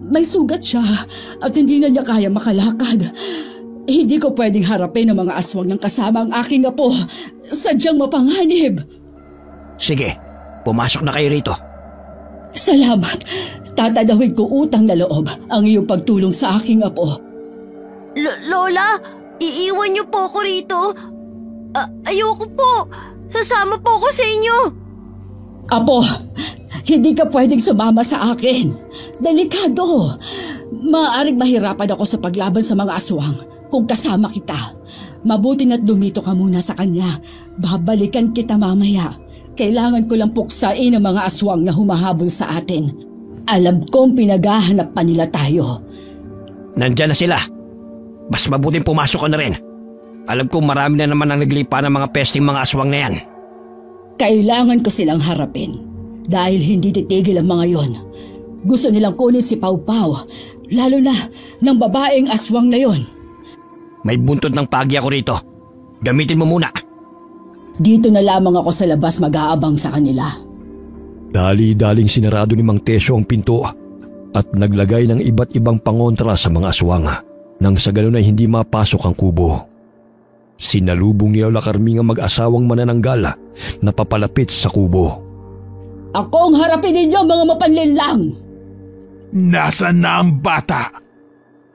may sugat siya at hindi na niya kaya makalakad. Hindi ko pwedeng harapin ang mga aswang ng kasama ang aking apo. Sadyang mapanganib. Sige, pumasok na kayo rito. Salamat. Tatanawin ko utang na loob ang iyong pagtulong sa aking apo. Lola, iiwan niyo po ako rito. Ayoko po. Sasama po ako sa inyo. Apo, hindi ka pwedeng sumama sa akin. Delikado. Maaaring mahirapan ako sa paglaban sa mga aswang kung kasama kita. Mabuti na't dumito ka muna sa kanya. Babalikan kita mamaya. Kailangan ko lang puksain ang mga aswang na humahabol sa atin. Alam kong pinaghahanap pa nila tayo. Nandyan na sila. Mas mabuting pumasok ka na rin. Alam kong marami na naman ang naglipa ng mga pesting mga aswang na yan. Kailangan ko silang harapin. Dahil hindi titigil ang mga yon. Gusto nilang kunin si Pau Pau. Lalo na ng babaeng aswang na yon. May buntot ng pagi ako rito. Gamitin mo muna. Dito na lamang ako sa labas mag-aabang sa kanila. Dali-daling sinarado ni Mang Tesyo ang pinto at naglagay ng iba't ibang pangontra sa mga aswang nang sa ganun ay hindi mapasok ang kubo. Sinalubong ni Lola Carming ang mag-asawang manananggal na papalapit sa kubo. Ako ang harapin ninyo, mga mapanlinlang! Nasaan na ang bata?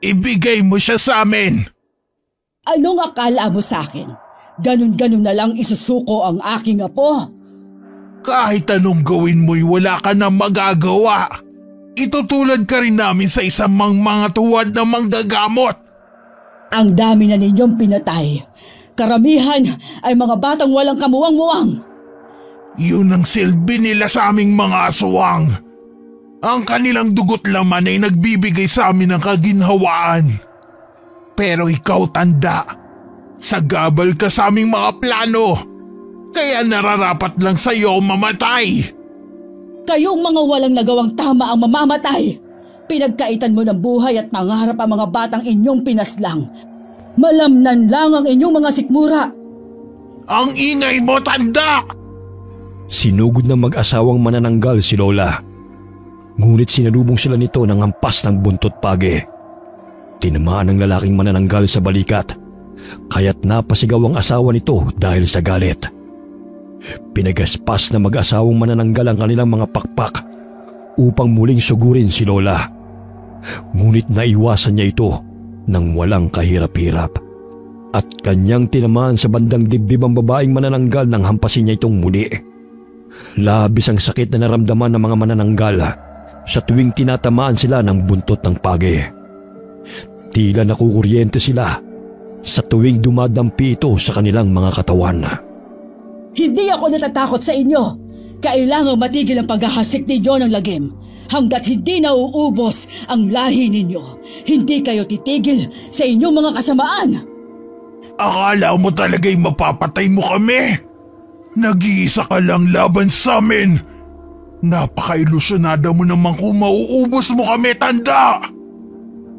Ibigay mo siya sa amin! Anong akala mo sa akin? Ganun-ganun na lang isusuko ang aking apo? Kahit anong gawin mo'y wala ka na magagawa. Itutulad ka rin namin sa isang mga tuwad na manggagamot. Ang dami na ninyong pinatay. Karamihan ay mga batang walang kamuwang-muwang. Yun ang silbi nila sa aming mga aswang. Ang kanilang dugot laman ay nagbibigay sa amin ng kaginhawaan. Pero ikaw, tanda, sagabal ka sa aming mga plano. Kaya nararapat lang sa iyo mamatay. Kayong mga walang nagawang tama ang mamamatay. Pinagkaitan mo ng buhay at pangarap ang mga batang inyong pinaslang. Malamnan lang ang inyong mga sikmura. Ang ingay mo, tanda! Sinugod ng mag-asawang manananggal si Lola. Ngunit sinalubong sila nito ng hampas ng buntot page. Tinamaan ng lalaking manananggal sa balikat, kaya't napasigaw ang asawa nito dahil sa galit. Pinagaspas na mag-asawang manananggal ang kanilang mga pakpak upang muling sugurin si Lola. Ngunit naiwasan niya ito nang walang kahirap-hirap. At kanyang tinamaan sa bandang dibdib ang babaeng manananggal nang hampasin niya itong muli. Labis ang sakit na naramdaman ng mga manananggal sa tuwing tinatamaan sila ng buntot ng page. Tila nakukuryente sila sa tuwing dumadampi ito sa kanilang mga katawan. Hindi ako natatakot sa inyo. Kailangang matigil ang paghahasik ninyo ng lagim. Hanggat hindi nauubos ang lahi ninyo, hindi kayo titigil sa inyong mga kasamaan. Akala mo talaga'y mapapatay mo kami? Nag-iisa ka lang laban sa amin. Napaka-ilusyonada mo naman kung mauubos mo kami, tanda!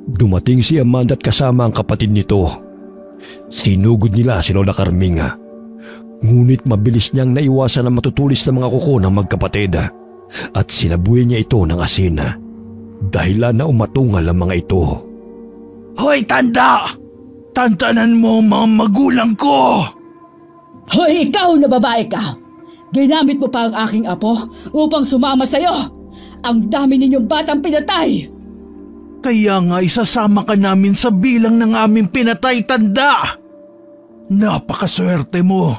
Dumating si Amanda at kasama ang kapatid nito. Sinugod nila si Lola Carming. Ngunit mabilis niyang naiwasan ang matutulis na mga kuko ng magkapatid at sinabuhay niya ito ng asin. Dahilan na umatungal ang mga ito. Hoy, tanda! Tantanan mo mga magulang ko! Hoy, ikaw na babae ka! Ginamit mo pa ang aking apo upang sumama sa'yo! Ang dami ninyong batang pinatay! Kaya nga isasama ka namin sa bilang ng aming pinatay, tanda! Napakaswerte mo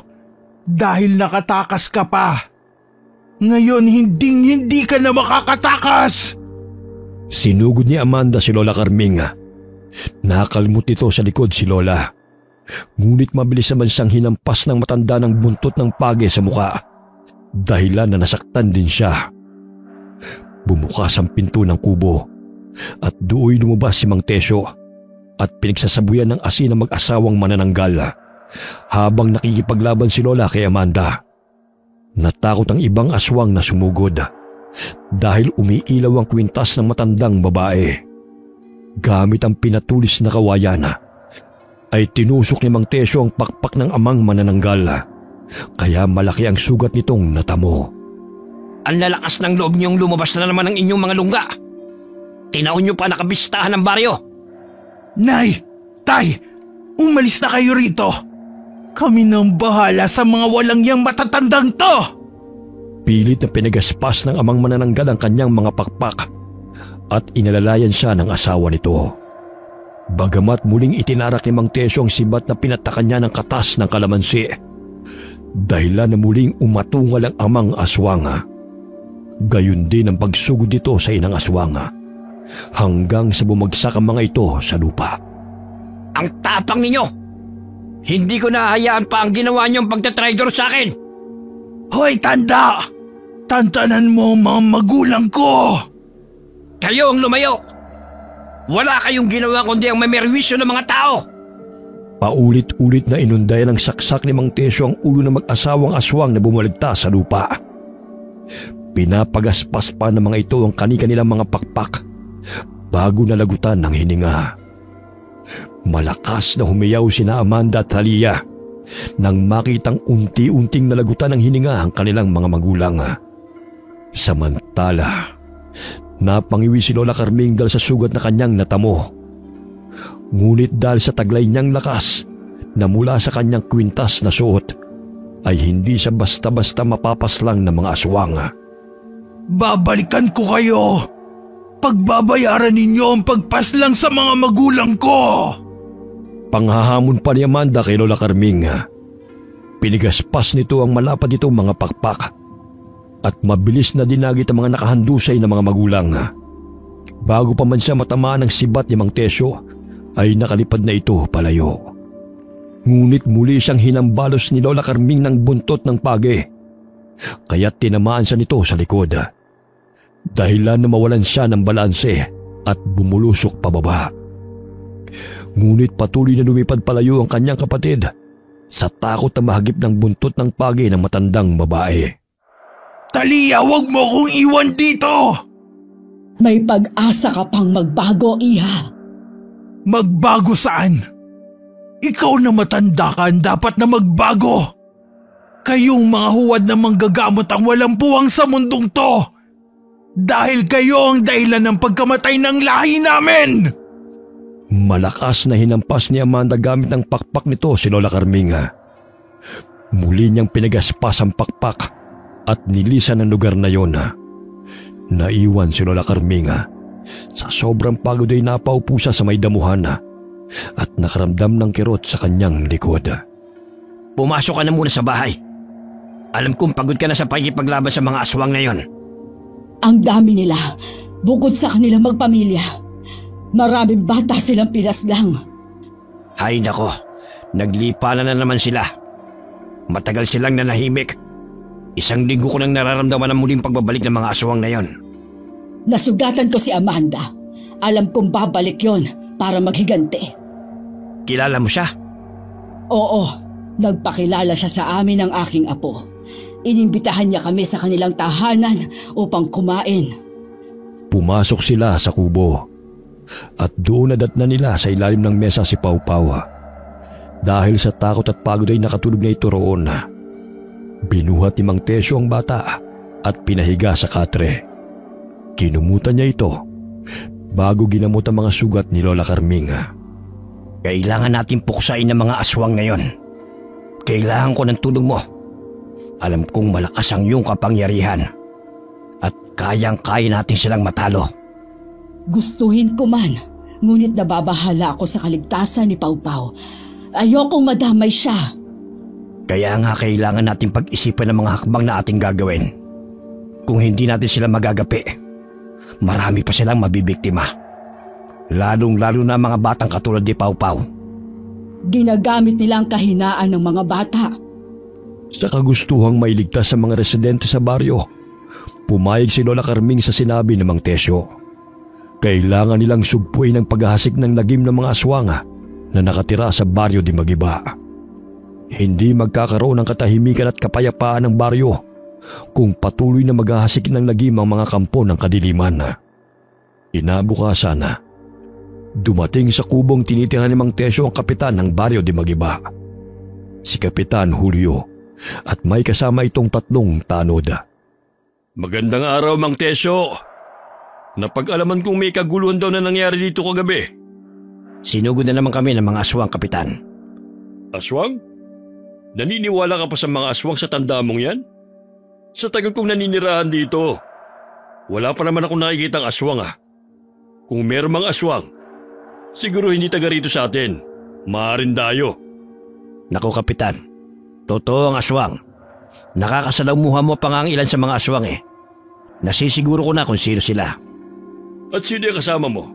dahil nakatakas ka pa. Ngayon hindi ka na makakatakas! Sinugod ni Amanda si Lola Carming. Nakakalmot nito sa likod si Lola. Ngunit mabilis naman siyang hinampas ng matanda ng buntot ng page sa muka. Dahilan na nasaktan din siya. Bumukas ang pinto ng kubo at doon lumabas si Mang Tesyo at pinagsasabuyan ng asin ng mag-asawang manananggal habang nakikipaglaban si Lola kay Amanda. Natakot ang ibang aswang na sumugod dahil umiilaw ang kwintas ng matandang babae. Gamit ang pinatulis na kawayan ay tinusok ni Mang Tesyo ang pakpak ng amang manananggal, kaya malaki ang sugat nitong natamo. Ang lalakas ng loob niyong lumabas na naman ng inyong mga lungga. Tinaon niyo pa nakabistahan ng baryo. Nay! Tay! Umalis na kayo rito! Kami nang bahala sa mga walang yang matatandang to! Pilit na pinagaspas ng amang manananggal ang kanyang mga pakpak at inalalayan siya ng asawa nito. Bagamat muling itinarak ni Mang Tesyo ang sibat na pinatakan niya ng katas ng kalamansi, dahilan na muling umatungal ang amang aswang. Gayon din ang pagsugod dito sa inang aswang hanggang sa bumagsak ang mga ito sa lupa. Ang tapang ninyo! Hindi ko nahahayaan pa ang ginawa niyong pagtatraidor sa akin! Hoy, tanda! Tantanan mo ang mga magulang ko! Kayo ang lumayo! Wala kayong ginawa kundi ang mamerwisyo ng mga tao! Paulit-ulit na inundayan ng saksak ni Mang Tesyo ang ulo ng mag-asawang aswang na bumaligtas sa lupa. Pinapagaspas pa ng mga ito ang kanilang mga pakpak bago nalagutan ng hininga. Malakas na humiyaw sina Amanda at Thalia nang makitang unti-unting nalagutan ng hininga ang kanilang mga magulang. Samantala, napangiwi si Lola Carming dahil sa sugat na kanyang natamo. Ngunit dahil sa taglay niyang lakas na mula sa kanyang kwintas na suot, ay hindi siya basta-basta mapapaslang ng mga aswang. Babalikan ko kayo! Pagbabayaran ninyo ang pagpaslang sa mga magulang ko! Panghahamon pa ni Amanda kay Lola Carming. Pinigaspas nito ang malapad itong mga pakpak at mabilis na dinagit ang mga nakahandusay na mga magulang. Bago pa man siya matamaan ng sibat ni Mang Tesyo, ay nakalipad na ito palayo. Ngunit muli siyang hinambalos ni Lola Carming ng buntot ng pagi, kaya't tinamaan siya nito sa likod. Dahilan na mawalan siya ng balanse at bumulusok pababa. Ngunit patuloy na lumipad palayo ang kanyang kapatid sa takot na mahagip ng buntot ng pagi ng matandang babae. Thalia, wag mo kong iwan dito! May pag-asa ka pang magbago, Iha. Magbago saan? Ikaw na matanda ka, dapat na magbago. Kayong mga huwad na manggagamot ang walang puwang sa mundong to. Dahil kayo ang dahilan ng pagkamatay ng lahi namin! Malakas na hinampas ni Amanda gamit ng pakpak nito si Lola Carming. Muli niyang pinagaspas ang pakpak at nilisan ang lugar na yon. Naiwan si Lola Carming. Sa sobrang pagod ay napaupo siya sa may damuhan at nakaramdam ng kirot sa kanyang likod. Pumasok ka na muna sa bahay. Alam kong pagod ka na sa pakikipaglaban sa mga aswang na yon. Ang dami nila, bukod sa kanilang magpamilya. Maraming bata silang pinaslang. Hay nako, naglipanan na naman sila. Matagal silang nanahimik. 1 linggo ko nang nararamdaman ang muling pagbabalik ng mga aswang na yon. Nasugatan ko si Amanda. Alam kong babalik yon para maghiganti. Kilala mo siya? Oo, nagpakilala siya sa amin ng aking apo. Inimbitahan niya kami sa kanilang tahanan upang kumain. Pumasok sila sa kubo at doon nadatnan nila sa ilalim ng mesa si Pau Pau. Dahil sa takot at pagod ay nakatulog na ito roon. Binuhat ni Mang Tesyo ang bata at pinahiga sa katre. Kinumutan niya ito bago ginamot ang mga sugat ni Lola Carming. Kailangan natin puksain ang mga aswang na yon. Kailangan ko ng tulong mo. Alam kong malakas ang iyong kapangyarihan at kayang-kaya natin silang matalo. Gustuhin ko man, ngunit nababahala ako sa kaligtasan ni Pau Pau. Ayokong madamay siya. Kaya nga kailangan natin pag-isipan ng mga hakbang na ating gagawin. Kung hindi natin sila magagapi, marami pa silang mabibiktima. Lalong-lalo na mga batang katulad ni Pau Pau. Ginagamit nila ang kahinaan ng mga bata. Sa kagustuhang mailigtas sa mga residente sa baryo, pumayag si Lola Carming sa sinabi ng Mang Tesyo. Kailangan nilang sugpuin ang paghahasik ng lagim ng mga aswang na nakatira sa baryo di Magiba. Hindi magkakaroon ng katahimikan at kapayapaan ng baryo kung patuloy na maghahasik ng lagim ang mga kampo ng kadiliman. Inabukasan, dumating sa kubong tinitira ni Mang Tesyo ang kapitan ng baryo di Magiba, si Kapitan Julio, at may kasama itong 3 tanod. Magandang araw, Mang Tesyo. Napag-alaman kong may kaguluhan daw na nangyari dito kagabi. Sinugod na naman kami ng mga aswang, Kapitan. Aswang? Naniniwala ka pa sa mga aswang sa tanda mong yan? Sa tagal kong naninirahan dito, wala pa naman akong nakikitang aswang Kung meron mang aswang, siguro hindi taga rito sa atin. Maaaring dayo. Naku, Kapitan. Totoo ang aswang. Nakakasalamuha mo pa nga ang ilan sa mga aswang Nasisiguro ko na kung sino sila. At sino yung kasama mo?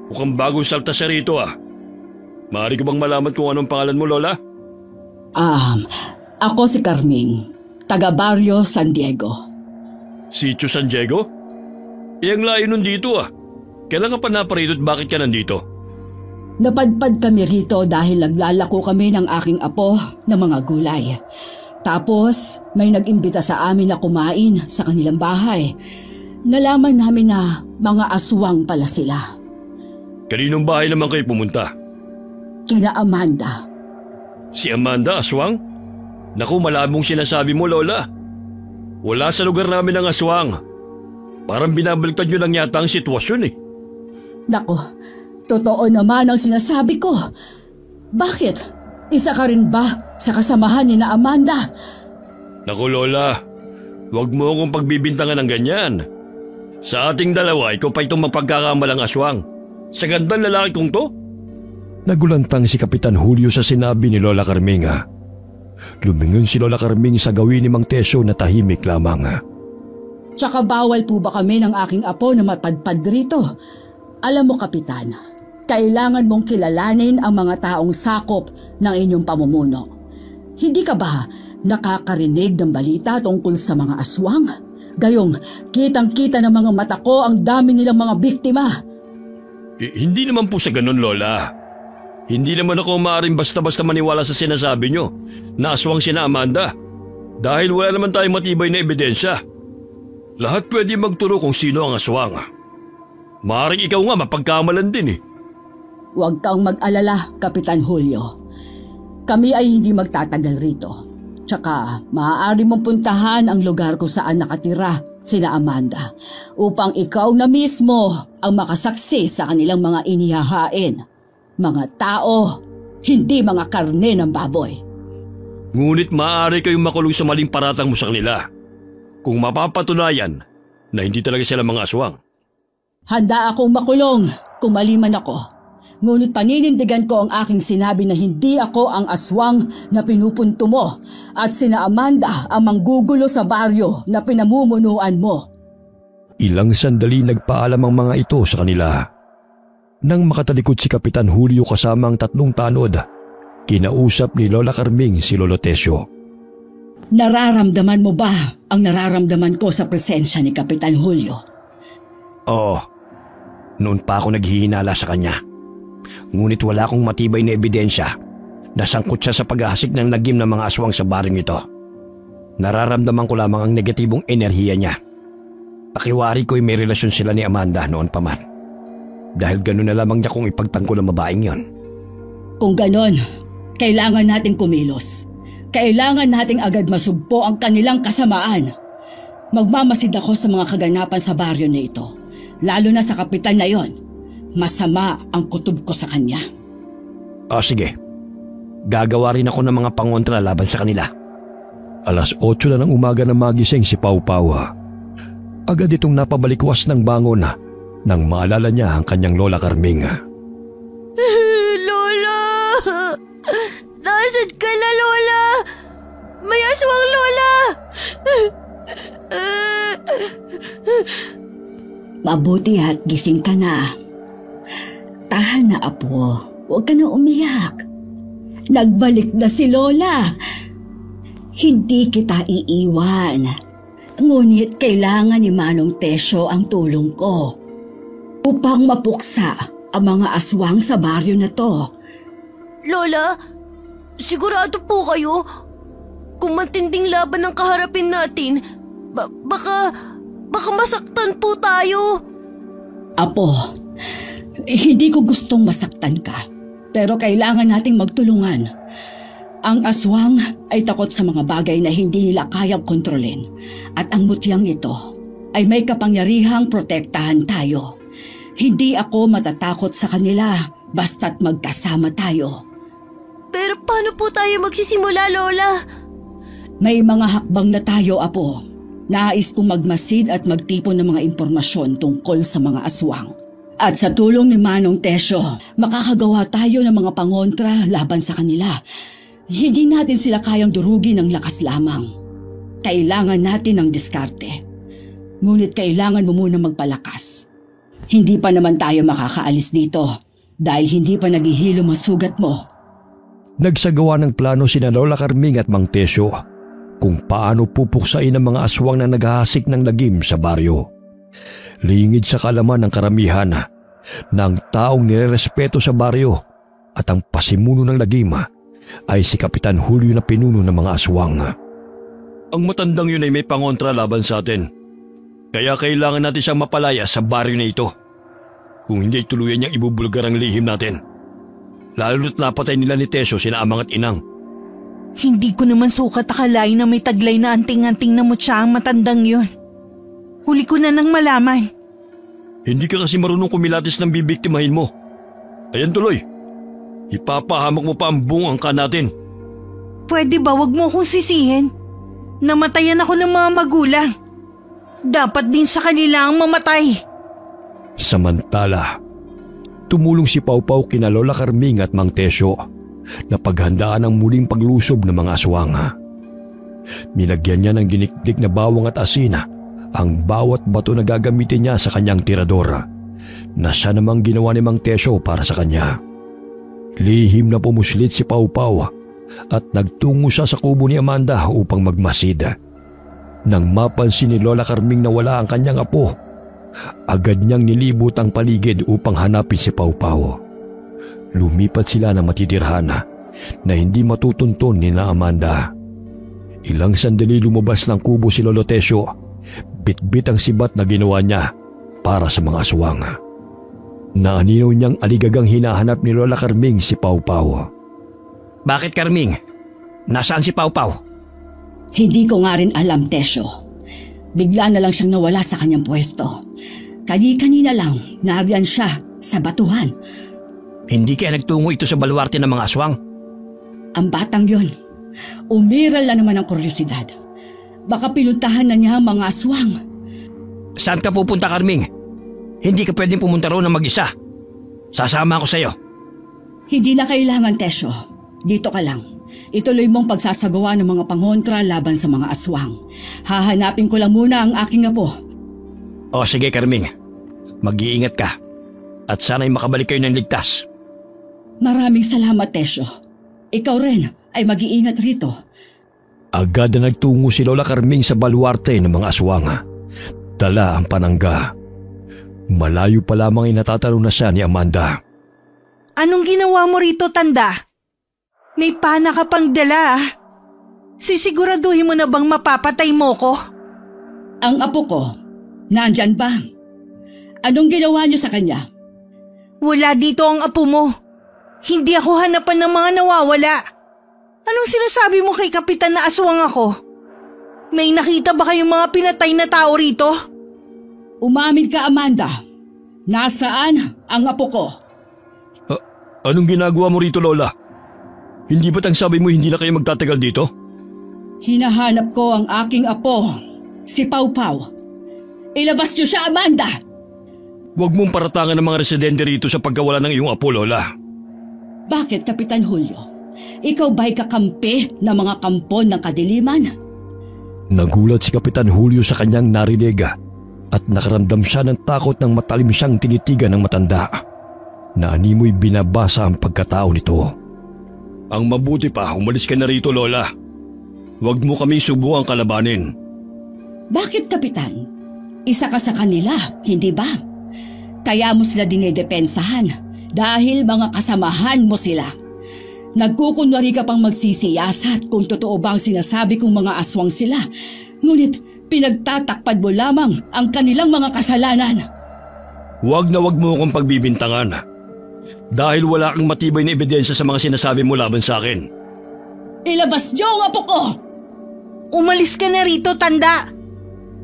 Mukhang bagong salta siya rito Maaari ko bang malaman kung anong pangalan mo, Lola? Ako si Carming, taga Barrio San Diego. Sitio San Diego? Iyang layo nun dito Kailan ka pa naparito at bakit ka nandito? Napadpad kami rito dahil naglalako kami ng aking apo ng mga gulay. Tapos may nag-imbita sa amin na kumain sa kanilang bahay. Nalaman namin na mga aswang pala sila. Kaninong bahay naman kayo pumunta? Kina Amanda. Si Amanda, aswang? Naku, malabong sinasabi mo, Lola. Wala sa lugar namin ang aswang. Parang binabaliktad nyo lang yata ang sitwasyon Naku, totoo naman ang sinasabi ko. Bakit? Isa ka rin ba sa kasamahan ni na Amanda? Naku, Lola. Huwag mo akong pagbibintangan ng ganyan. Sa ating dalawa, ikaw pa itong mapagkakamalang aswang. Sa gandang lalaki kong to? Nagulantang si Kapitan Julio sa sinabi ni Lola Carming. Lumingon si Lola Carming sa gawin ni Mang Tesyo na tahimik lamang. Tsaka bawal po ba kami ng aking apo na mapadpad rito? Alam mo, Kapitan, kailangan mong kilalanin ang mga taong sakop ng inyong pamumuno. Hindi ka ba nakakarinig ng balita tungkol sa mga aswang? Gayong kitang-kita ng mga mata ko ang dami nilang mga biktima. Hindi naman po sa ganun, Lola. Hindi naman ako maaaring basta-basta maniwala sa sinasabi nyo na aswang sina Amanda. Dahil wala naman tayong matibay na ebidensya. Lahat pwede magturo kung sino ang aswang. Maaaring ikaw nga mapagkamalan din Huwag kang mag-alala, Kapitan Julio. Kami ay hindi magtatagal rito. Tsaka maaari mong puntahan ang lugar kung saan nakatira sina Amanda upang ikaw na mismo ang makasaksi sa kanilang mga inihahain. Mga tao, hindi mga karne ng baboy. Ngunit maaari kayong makulong sa maling paratang mo sa kanila kung mapapatunayan na hindi talaga sila mga aswang. Handa akong makulong kung maliman ako. Ngunit paninindigan ko ang aking sinabi na hindi ako ang aswang na pinupunto mo at sina Amanda ang manggugulo sa baryo na pinamumunuan mo. Ilang sandali nagpaalam ang mga ito sa kanila. Nang makatalikod si Kapitan Julio kasama ang 3 tanod, kinausap ni Lola Carming si Lolo Tesyo. Nararamdaman mo ba ang nararamdaman ko sa presensya ni Kapitan Julio? Oo. Noon pa ako naghihinala sa kanya. Ngunit wala akong matibay na ebidensya na sangkot siya sa paghahasik ng lagim ng mga aswang sa baring ito. Nararamdaman ko lamang ang negatibong enerhiya niya. Pakiwari ko'y may relasyon sila ni Amanda noon pa man. Dahil gano'n na lamang niya kung ipagtanggol ang babaeng yon. Kung gano'n, kailangan nating kumilos. Kailangan nating agad masugpo ang kanilang kasamaan. Magmamasid ako sa mga kaganapan sa baryo na ito. Lalo na sa kapitan na yon. Masama ang kutob ko sa kanya. Sige. Gagawa rin ako ng mga pangontra laban sa kanila. 8:00 na ng umaga na magising si Pau Pau. Agad itong napabalikwas ng bangon nang maalala niya ang kanyang Lola Carming. Lola! Nasaan ka na, Lola? May aswang, Lola! Mabuti at gising ka na. Tahan na, apo. Huwag ka na umiyak. Nagbalik na si Lola. Hindi kita iiwan. Ngunit kailangan ni Manong Tesyo ang tulong ko upang mapuksa ang mga aswang sa baryo na to. Lola, sigurado po kayo? Kung matinding laban ang kaharapin natin, baka masaktan po tayo. Apo, hindi ko gustong masaktan ka, pero kailangan nating magtulungan. Ang aswang ay takot sa mga bagay na hindi nila kayang kontrolin at ang mutyang ito ay may kapangyarihang protektahan tayo. Hindi ako matatakot sa kanila basta't magkasama tayo. Pero paano po tayo magsisimula, Lola? May mga hakbang na tayo, Apo. Nais kong magmasid at magtipon ng mga impormasyon tungkol sa mga aswang. At sa tulong ni Manong Tesyo, makakagawa tayo ng mga pangontra laban sa kanila. Hindi natin sila kayang durugin ng lakas lamang. Kailangan natin ng diskarte. Ngunit kailangan mo muna magpalakas. Hindi pa naman tayo makakaalis dito dahil hindi pa naghihilo masugat mo. Nagsagawa ng plano sina Lola Carming at Mang Tesyo kung paano pupuksain ang mga aswang na naghahasik ng lagim sa baryo. Lingid sa kalaman ng karamihan na ang taong nirerespeto sa baryo at ang pasimuno ng lagim ay si Kapitan Julio na pinuno ng mga aswang. Ang matandang yun ay may pangontra laban sa atin. Kaya kailangan natin siyang mapalaya sa baryo na ito. Kung hindi tuluyan niyang ibubulgar ang lihim natin. Lalo na't napatay nila ni Tesyo sina Amang at Inang. Hindi ko naman sukat akalain na may taglay na anting-anting na mutya ang matandang yun. Huli ko na nang malaman. Hindi ka kasi marunong kumilatis ng bibiktimahin mo. Ayan tuloy. Ipapahamak mo pa ang buong angka natin. Pwede ba wag mo akong sisihin? Namatayan ako ng mga magulang. Dapat din sa kanila ang mamatay. Samantala, tumulong si Pau Pau kina Lola Carming at Mang Tesyo na paghandaan ang muling paglusob ng mga aswang. Nilagyan niya ng dinikdik na bawang at asina ang bawat bato na gagamitin niya sa kanyang tirador na siya namang ginawa ni Mang Tesyo para sa kanya. Lihim na pumuslit si Pau Pau at nagtungo siya sa kubo ni Amanda upang magmasid. Nang mapansin ni Lola Carming na wala ang kanyang apo, agad niyang nilibot ang paligid upang hanapin si Pau Pau. Lumipat sila ng matitirhan na hindi matutunton ni na Amanda. Ilang sandali lumabas ng kubo si Lolo Tesyo, bitbit ang sibat na ginawa niya para sa mga aswang. Naaninaw niyang aligagang hinahanap ni Lola Carming si Pau Pau. Bakit, Carming? Nasaan si Pau Pau? Hindi ko nga rin alam, Tesyo. Bigla na lang siyang nawala sa kanyang pwesto. Kani-kanina lang, nariyan siya sa batuhan. Hindi kaya nagtungo ito sa baluarte ng mga aswang? Ang batang yon, umiral na naman ang kuryosidad. Baka pinuntahan na niya ang mga aswang. Saan ka pupunta, Carming? Hindi ka pwedeng pumunta roon ng mag-isa. Sasama ako sa'yo. Hindi na kailangan, Tesyo. Dito ka lang. Ituloy mong pagsasagawa ng mga pangontra laban sa mga aswang. Hahanapin ko lang muna ang aking apo. O sige, Carming. Mag-iingat ka. At sana'y makabalik kayo ng ligtas. Maraming salamat, Tesyo. Ikaw rin ay mag-iingat rito. Agad na nagtungo si Lola Carming sa baluarte ng mga aswang. Dala ang panangga. Malayo pa lamang ay natatanong na siya ni Amanda. Anong ginawa mo rito, tanda? May pana ka pang dala. Sisiguraduhin mo na bang mapapatay mo ko? Ang apo ko, nandyan ba? Anong ginawa niyo sa kanya? Wala dito ang apo mo. Hindi ako hanapan ng mga nawawala. Anong sinasabi mo kay Kapitan na aswang ako? May nakita ba kayong mga pinatay na tao rito? Umamin ka, Amanda. Nasaan ang apo ko? Anong ginagawa mo rito, Lola? Hindi ba't ang sabi mo hindi na kayo magtatagal dito? Hinahanap ko ang aking apo, si Pau Pau. Ilabas niyo siya, Amanda! Huwag mong paratangan ng mga residente rito sa pagkawala ng iyong apo, Lola. Bakit, Kapitan Julio? Ikaw ba'y kakampi ng mga kampon ng kadiliman? Nagulat si Kapitan Julio sa kanyang narinig at nakaramdam siya ng takot nang matalim siyang tinitigan ng matanda. Naanimoy binabasa ang pagkatao nito. Ang mabuti pa, umalis ka na rito, Lola. Huwag mo kami subukang kalabanin. Bakit, Kapitan? Isa ka sa kanila, hindi ba? Kaya mo sila dinedepensahan dahil mga kasamahan mo sila. Nagkukunwari ka pang magsisiyasat kung totoo ba ang sinasabi kong mga aswang sila. Ngunit pinagtatakpan mo lamang ang kanilang mga kasalanan. Huwag na huwag mo akong pagbibintangan. Dahil wala kang matibay na ebidensya sa mga sinasabi mo laban sa akin. Ilabas niyo ang apo ko! Umalis ka na rito, tanda.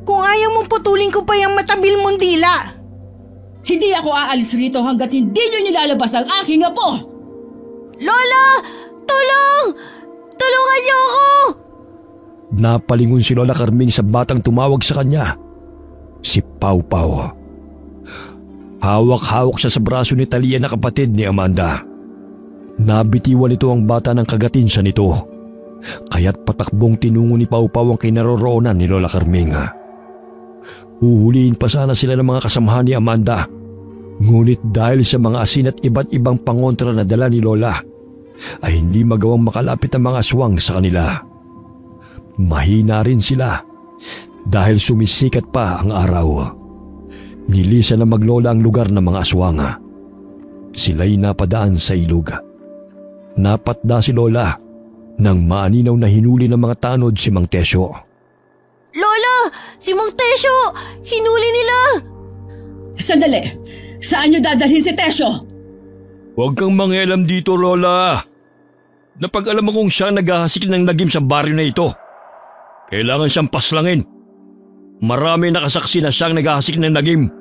Kung ayaw mong putulin ko pa yung matabil mong dila. Hindi ako aalis rito hanggat hindi niyo nilalabas ang aking apo! Lola! Tulong! Tulungan niyo ako! Napalingon si Lola Carming sa batang tumawag sa kanya, si Pau Pau. Hawak-hawak siya sa braso ni Talia na kapatid ni Amanda. Nabitiwan nito ang bata ng kagatinsa nito, kaya't patakbong tinungo ni Pau Pau ang kinaroroonan ni Lola Carming. Huhulihin pa sana sila ng mga kasamahan ni Amanda, ngunit dahil sa mga asin at iba't ibang pangontra na dala ni Lola, ay hindi magawang makalapit ang mga aswang sa kanila. Mahina rin sila dahil sumisikat pa ang araw. Nilisan na maglola ang lugar ng mga aswang. Sila'y napadaan sa ilog. Napatda si Lola nang maaninaw na hinuli ng mga tanod si Mang Tesyo. Lola! Si Mang Tesyo! Hinuli nila! Sandali! Saan niyo dadalhin si Tesyo? Huwag kang mangialam dito, Lola. Napag-alam mo kung siya naghahasik ng lagim sa baryo na ito. Kailangan siyang paslangin. Marami nakasaksi na siyang naghahasik ng lagim.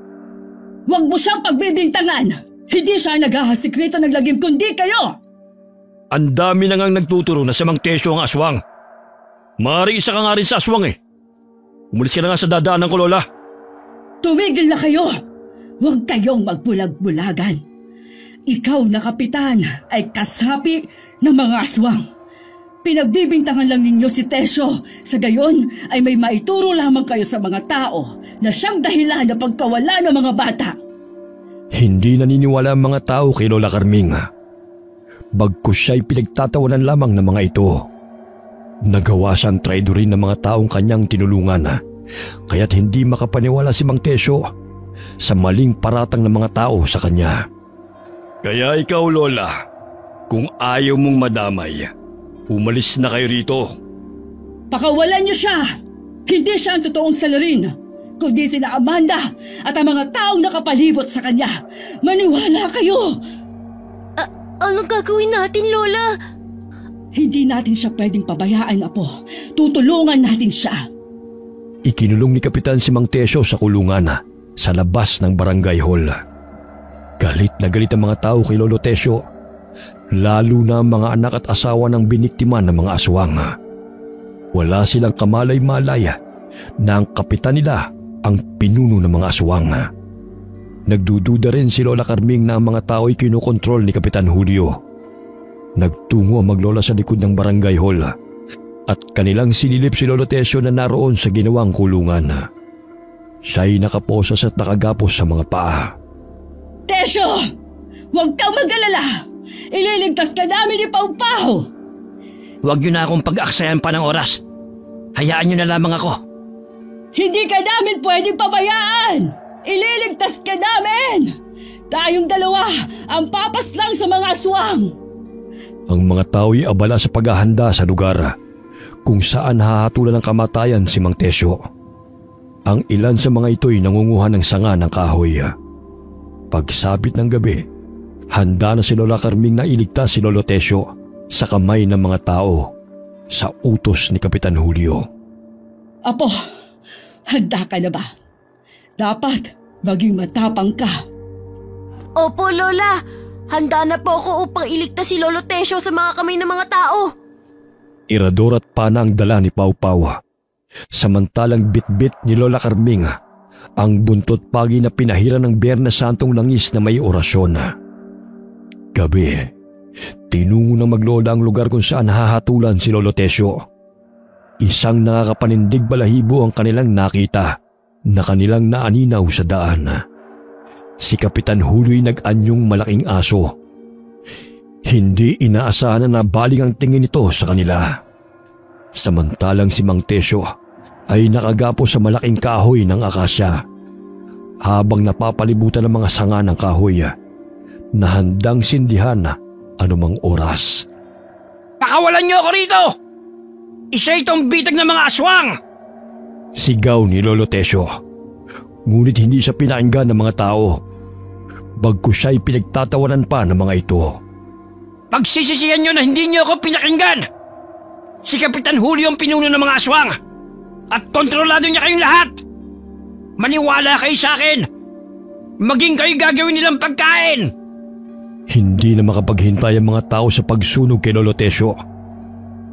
Huwag mo siyang pagbibintangan! Hindi siya naghahasik rito ng lagim kundi kayo! Ang dami na ngang nagtuturo na si Mang Tesyo ang aswang. Maaari isa ka nga rin sa aswang eh. Umalis ka na nga sa dadaanan ko, Lola. Tumigil na kayo! Huwag kayong magbulag-bulagan. Ikaw na kapitan ay kasapi ng mga aswang. Pinagbibintangan lang ninyo si Tesyo. Sa gayon ay may maituro lamang kayo sa mga tao na siyang dahilan na pagkawala ng mga bata. Hindi naniniwala ang mga tao kay Lola Carming. Bagkus siya'y pinagtatawanan lamang ng mga ito. Nagawa siyang traidorin ng mga taong kanyang tinulungan, kaya't hindi makapaniwala si Mang Tesyo sa maling paratang ng mga tao sa kanya. Kaya ikaw, Lola, kung ayaw mong madamay, umalis na kayo rito. Pakawalan niyo siya! Hindi siya ang totoong salarin, kundi sina Amanda at ang mga taong nakapalibot sa kanya. Maniwala kayo! Anong gagawin natin, Lola? Hindi natin siya pwedeng pabayaan, Apo. Tutulungan natin siya. Ikinulong ni Kapitan si Mang Tesyo sa kulungan sa labas ng barangay hall. Galit na galit ang mga tao kay Lolo Tesyo, lalo na ang mga anak at asawa ng biniktima ng mga aswang. Wala silang kamalay-malay na ang kapitan nila ang pinuno ng mga aswang. Nagdududa rin si Lola Carming na ang mga tao ay kinukontrol ni Kapitan Julio. Nagtungo ang maglola sa likod ng barangay hall at kanilang sinilip si Lolo Tesyo na naroon sa ginawang kulungan. Siya'y nakaposas at nakagapos sa mga paa. Tesyo! Huwag kang mag-alala! Ililigtas ka namin ni Pau Pau! Huwag niyo na akong pag-aksayan pa ng oras. Hayaan niyo na lamang ako. Hindi ka namin pwedeng pabayaan! Ililigtas ka namin! Tayong dalawa ang papaslang sa mga aswang! Ang mga tao'y abala sa paghahanda sa lugar kung saan hahatulan ng kamatayan si Mang Tesyo. Ang ilan sa mga ito'y nangunguha ng sanga ng kahoy. Pagsapit ng gabi, handa na si Lola Carming na iligtas si Lolo Tesyo sa kamay ng mga tao sa utos ni Kapitan Julio. Apo, handa ka na ba? Dapat maging matapang ka. Opo, Lola. Handa na po ako upang iligtas si Lolo Tesyo sa mga kamay ng mga tao. Irador at pana ang dala ni Pau Pau. Samantalang bitbit ni Lola Carming ang buntot pagi na pinahiran ng Biyernes Santong langis na may orasyon. Gabi, tinungo ng maglola ang lugar kung saan hahatulan si Lolo Tesyo. Isang nakakapanindig balahibo ang kanilang nakita na kanilang naaninaw sa daan. Si Kapitan Julio'y nag-anyong malaking aso. Hindi inaasahan na baling ang tingin nito sa kanila. Samantalang si Mang Tesyo ay nakagapo sa malaking kahoy ng akasya habang napapalibutan ng mga sanga ng kahoy na handang sindihan anumang oras. Pakawalan niyo ako rito! Isa itong bitag ng mga aswang! Sigaw ni Lolo Tesyo. Ngunit hindi siya pinakinggan ng mga tao. Bagkus siya'y pinagtatawanan pa ng mga ito. Pagsisisihan niyo na hindi niyo ako pinakinggan! Si Kapitan Julio ang pinuno ng mga aswang! At kontrolado niya kayong lahat! Maniwala kayo sa akin! Maging kayo gagawin nilang pagkain! Hindi na makapaghintay ang mga tao sa pagsunog kay Lolo Tesyo.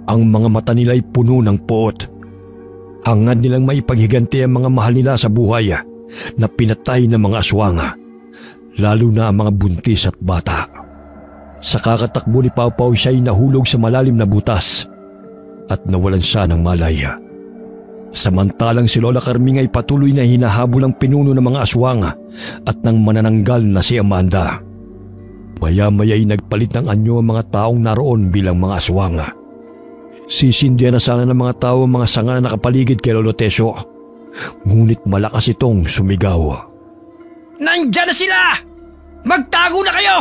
Ang mga mata nila'y puno ng puot Hangad nilang maipaghiganti ang mga mahal nila sa buhay na pinatay ng mga aswang, lalo na ang mga buntis at bata. Sa kakatakbo ni Pawpaw siya'y nahulog sa malalim na butas at nawalan siya ng malay. Samantalang si Lola Carming ay patuloy na hinahabol ang pinuno ng mga aswang at ng manananggal na si Amanda. Maya-maya'y nagpalit ng anyo ang mga taong naroon bilang mga aswang. Sisindihan na sana ng mga tao ang mga sanga na nakapaligid kay Lolo Tesyo. Ngunit malakas itong sumigaw. Nandyan na sila! Magtago na kayo!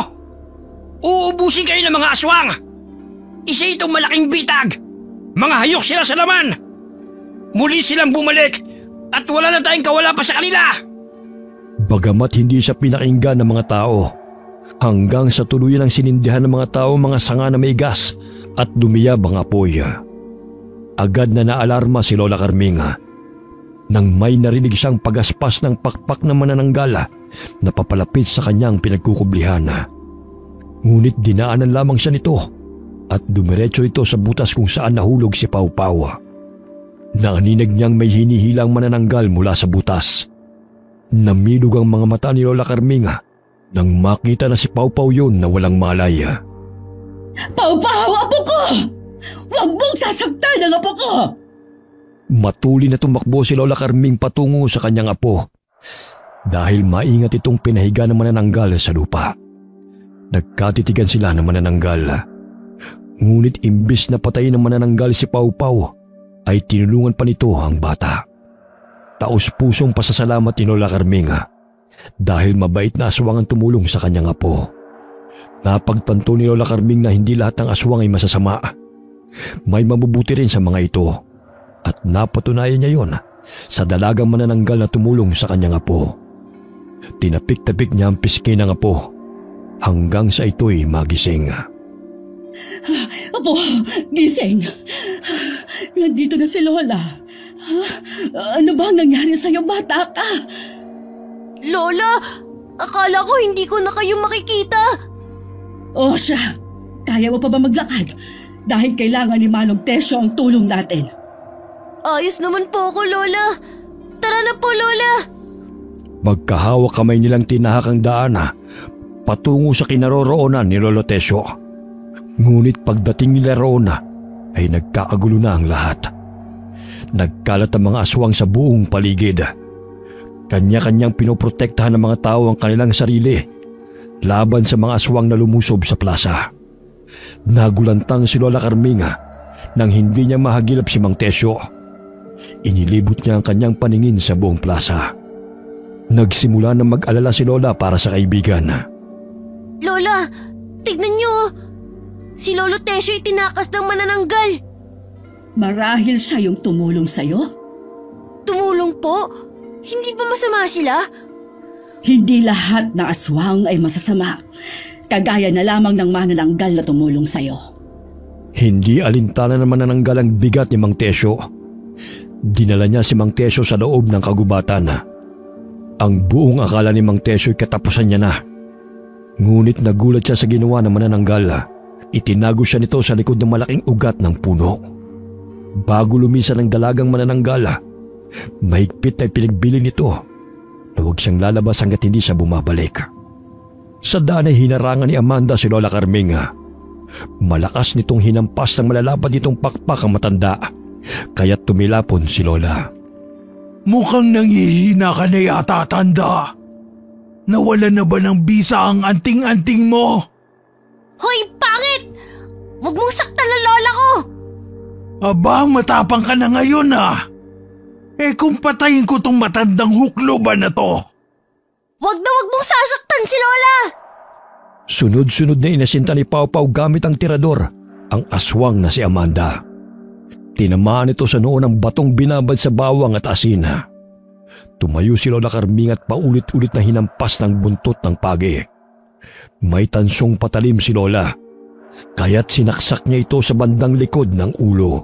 Uubusin kayo ng mga aswang! Isa itong malaking bitag! Mga hayok sila sa laman! Muli silang bumalik at wala na tayong kawala pa sa kanila! Bagamat hindi siya pinakinggan ng mga tao, hanggang sa tuluyan ang sinindihan ng mga tao mga sanga na may gas at dumiyab ang apoy. Agad na naalarma si Lola Carming nang may narinig siyang pagaspas ng pakpak na manananggal na papalapit sa kanyang pinagkukublihan. Ngunit dinaanan lamang siya nito at dumiretso ito sa butas kung saan nahulog si Pawpaw. Naaninag niyang may hinihilang manananggal mula sa butas. Namilog ang mga mata ni Lola Carming nang makita na si Pawpaw yun na walang malay. Pawpaw, apo ko! Huwag mong sasaktan ang apo ko! Matuli na tumakbo si Lola Carming patungo sa kanyang apo dahil maingat itong pinahiga ng manananggal sa lupa. Nagkatitigan sila ng manananggal. Ngunit imbis na patayin ng manananggal si Pawpaw, ay tinulungan pa nito ang bata. Taos-pusong pasasalamat ni Lola Carming dahil mabait na aswang ang tumulong sa kanyang apo. Napagtanto ni Lola Carming na hindi lahat ng aswang ay masasama. May mabubuti rin sa mga ito at napatunayan niya yon sa dalagang manananggal na tumulong sa kanyang apo. Tinapik-tapik niya ang pisngi ng apo hanggang sa ito'y magising. Apo, gising! Nandito na si Lola. Ano ba ang nangyari sa'yo, bata ka? Lola, akala ko hindi ko na kayo makikita. O siya, kaya mo pa ba maglakad? Dahil kailangan ni Manong Tesyo ang tulong natin. Ayos naman po ako, Lola. Tara na po, Lola. Magkahawak kamay nilang tinahak ang daan patungo sa kinaroroonan ni Lolo Tesyo. Ngunit pagdating nila roon ay nagkakagulo na ang lahat. Nagkalat ang mga aswang sa buong paligid. Kanya-kanyang pinoprotektahan ng mga tao ang kanilang sarili laban sa mga aswang na lumusob sa plaza. Nagulantang si Lola Carming nang hindi niya mahagilap si Mang Tesyo. Inilibot niya ang kanyang paningin sa buong plaza. Nagsimula na mag-alala si Lola para sa kaibigan. Lola, tignan niyo. Si Lolo Tesyo tinakas ng manananggal. Marahil siya yung tumulong sa'yo? Tumulong po? Hindi ba masama sila? Hindi lahat na aswang ay masasama. Kagaya na lamang ng manananggal na tumulong sa'yo. Hindi alintana ng manananggal ang bigat ni Mang Tesyo. Dinala niya si Mang Tesyo sa loob ng kagubatan. Ang buong akala ni Mang Tesyo ay katapusan niya na. Ngunit nagulat siya sa ginawa ng manananggal. Itinago siya nito sa likod ng malaking ugat ng puno. Bago lumisan ang dalagang manananggal, mahigpit na pinagbilin nito na huwag siyang lalabas hanggat hindi siya bumabalik. Sa daan ay hinarangan ni Amanda si Lola Carming. Malakas nitong hinampas ng malalapad nitong pakpak ang matanda, kaya't tumilapon si Lola. Mukhang nangihina ka na yata, tanda. Nawala na ba ng bisa ang anting-anting mo? Hoy, pangit! Huwag mong saktan ang lola ko! Aba, matapang ka na ngayon Eh kung patayin ko tong matandang hukloban na to. Huwag mong sasaktan si Lola! Sunod-sunod na inasinta ni Pawpaw gamit ang tirador ang aswang na si Amanda. Tinamaan ito sa noo ng batong binabad sa bawang at asin. Tumayo si Lola Carming at paulit-ulit na hinampas ng buntot ng pagi. May tansong patalim si Lola, kaya't sinaksak niya ito sa bandang likod ng ulo.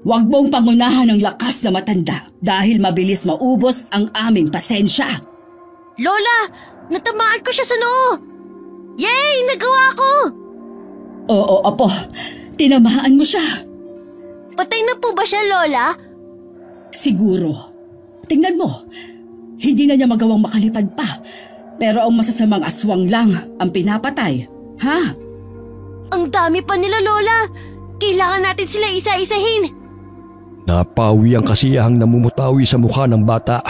Huwag mong pangunahan ang lakas na matanda dahil mabilis maubos ang aming pasensya. Lola, natamaan ko siya sa noo! Yay! Nagawa ko! Oo, apo. Tinamaan mo siya. Patay na po ba siya, Lola? Siguro. Tingnan mo, hindi na niya magawang makalipad pa. Pero ang masasamang aswang lang ang pinapatay. Ha? Ang dami pa nila, Lola. Kailangan natin sila isa-isahin. Napawi ang kasiyahang namumutawi sa mukha ng bata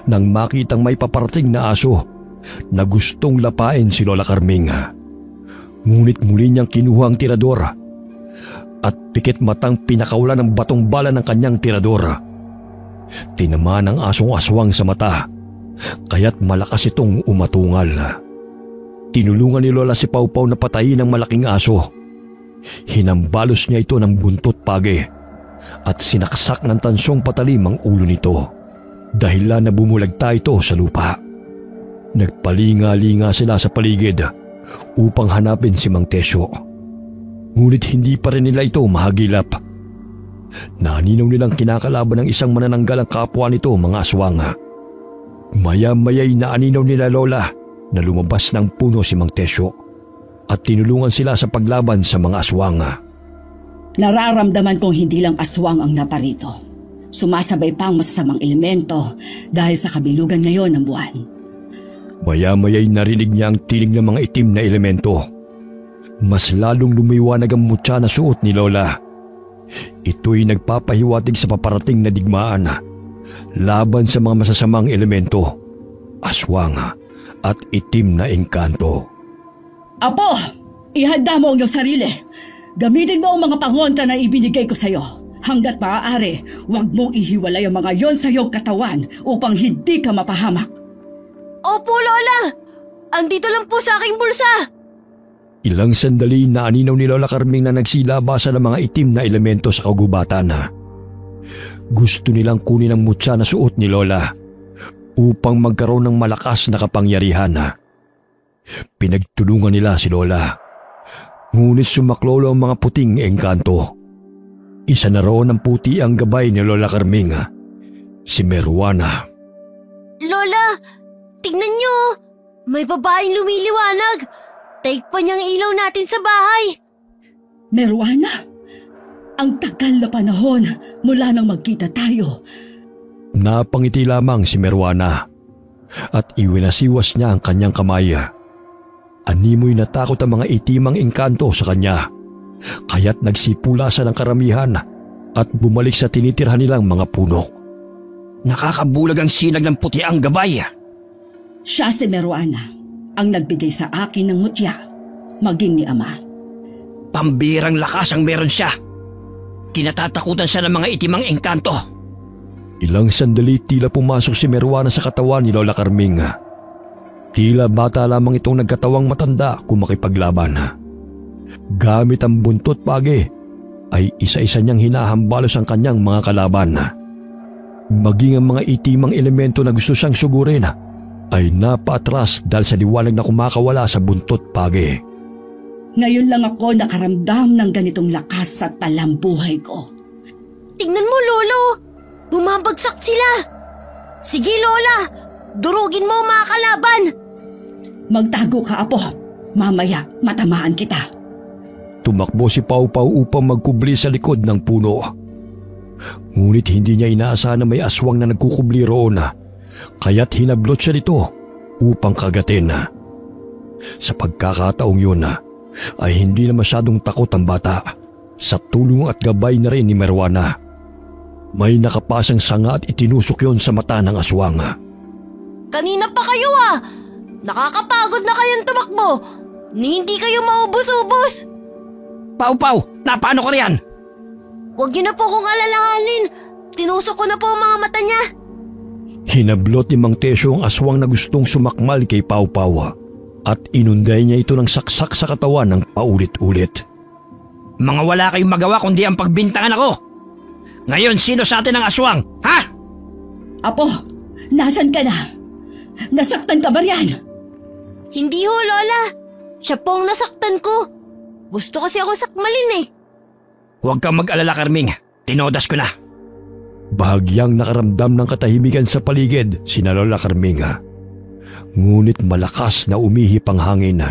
nang makitang may paparating na aso na gustong lapain si Lola Carming. Ngunit muli niyang kinuha ang tirador at pikit matang pinakawalan ng batong bala ng kanyang tirador. Tinamaan ang asong aswang sa mata kaya't malakas itong umatungal. Tinulungan ni Lola si Pawpaw na patayin ang malaking aso. Hinambalos niya ito ng buntot pagi at sinaksak ng tansong patalim ang ulo nito. Dahilan na bumulagta ito sa lupa. Nagpalinga-linga sila sa paligid upang hanapin si Mang Tesyo. Ngunit hindi pa rin nila ito mahagilap. Naninaw nilang kinakalaban ng isang manananggal ang kapwa nito, mga aswang. Maya-maya'y naaninaw nila Lola na lumabas ng puno si Mang Tesyo at tinulungan sila sa paglaban sa mga aswang. Nararamdaman kong hindi lang aswang ang naparito. Sumasabay pa ang masasamang elemento dahil sa kabilugan ngayon ng buwan. Maya-maya'y narinig niya ang tinig ng mga itim na elemento. Mas lalong lumiwanag ang mutya na suot ni Lola. Ito'y nagpapahiwatig sa paparating na digmaan laban sa mga masasamang elemento, aswang at itim na engkanto. Apo, ihanda mo ang iyong sarili. Gamitin mo ang mga pangontra na ibinigay ko sa iyo. Hanggat maaari, huwag mong ihiwalay ang mga yon sa iyong katawan upang hindi ka mapahamak. Opo, Lola! Andito lang po sa aking bulsa! Ilang sandali na aninaw ni Lola Carming na nagsilabasa ng mga itim na elemento sa kagubatan. Gusto nilang kunin ang mutya na suot ni Lola upang magkaroon ng malakas na kapangyarihan. Pinagtulungan nila si Lola. Ngunit sumaklolo ang mga puting engkanto. Isa na roon ang puti ang gabay ni Lola Carming, si Meruana. Lola, tignan niyo! May babaeng lumiliwanag! Taig pa niyang ilaw natin sa bahay! Meruana, ang tagal na panahon mula nang magkita tayo. Napangiti lamang si Meruana at iwinasiwas niya ang kanyang kamay. Animoy natakot ang mga itimang engkanto sa kanya, kaya't nagsipula siya ng karamihan at bumalik sa tinitirhan nilang mga puno. Nakakabulag ang sinag ng puti ang gabay. Siya si Meruana, ang nagbigay sa akin ng mutya, maging ni Ama. Pambirang lakas ang meron siya. Kinatatakutan siya ng mga itimang engkanto. Ilang sandali tila pumasok si Meruana sa katawan ni Lola Carming. Tila bata lamang itong nagkatawang matanda kung makipaglaban. Gamit ang buntot pagi ay isa-isa niyang hinahambalos ang kanyang mga kalaban. Maging ang mga itimang elemento na gusto siyang sugurin ay napaatras dahil sa liwanag na kumakawala sa buntot pagi. Ngayon lang ako nakaramdam ng ganitong lakas sa talambuhay ko. Tignan mo, Lolo! Bumabagsak sila! Sige, Lola! Durugin mo ang mga kalaban! Magtago ka, Apo. Mamaya matamaan kita. Tumakbo si Pawpaw upang magkubli sa likod ng puno. Ngunit hindi niya inaasahan na may aswang na nagkukubli roon, kaya't hinablot siya nito upang kagatin. Sa pagkakataong yun ay hindi na masyadong takot ang bata sa tulong at gabay na rin ni Meruana. May nakapasang sanga at itinusok yon sa mata ng aswang. Kanina pa kayo Nakakapagod na kayong tumakbo! Ni hindi kayo maubos-ubos! Pawpaw, napaano ko riyan? Huwag niyo na po kong alalahanin! Tinusok ko na po ang mga mata niya! Hinablot ni Mang Tesyo ang aswang na gustong sumakmal kay Pawpaw at inunday niya ito ng saksak sa katawan ng paulit-ulit. Mga wala kayong magawa kundi ang pagbintangan ako! Ngayon, sino sa atin ang aswang, ha? Apo, nasan ka na? Nasaktan ka ba riyan? Hindi ho, Lola. Siya po ang nasaktan ko. Gusto kasi ako sakmalin Huwag kang mag-alala, Carming. Tinodas ko na. Bahagyang nakaramdam ng katahimikan sa paligid si Lola Carming. Ngunit malakas na umihip ang hangin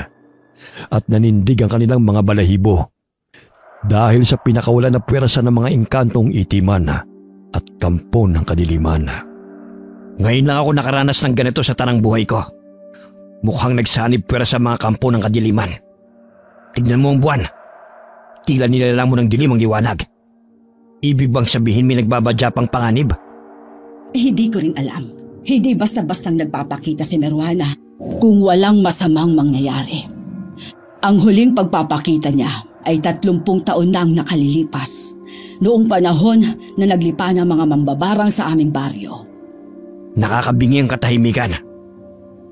at nanindig ang kanilang mga balahibo dahil sa pinakawalan na pwersa ng mga engkantong itiman at kampo ng kadiliman. Ngayon lang ako nakaranas ng ganito sa tanang buhay ko. Mukhang nagsanib pwera sa mga kampo ng kadiliman. Tignan mo ang buwan. Tila nilalang mo ng dilim ang liwanag. Ibig bang sabihin may nagbabadya pang panganib? Hindi ko rin alam. Hindi basta-bastang nagpapakita si Meruana kung walang masamang mangyayari. Ang huling pagpapakita niya ay 30 taon na ang nakalilipas. Noong panahon na naglipa ng mga mambabarang sa aming baryo. Nakakabingi ang katahimikan.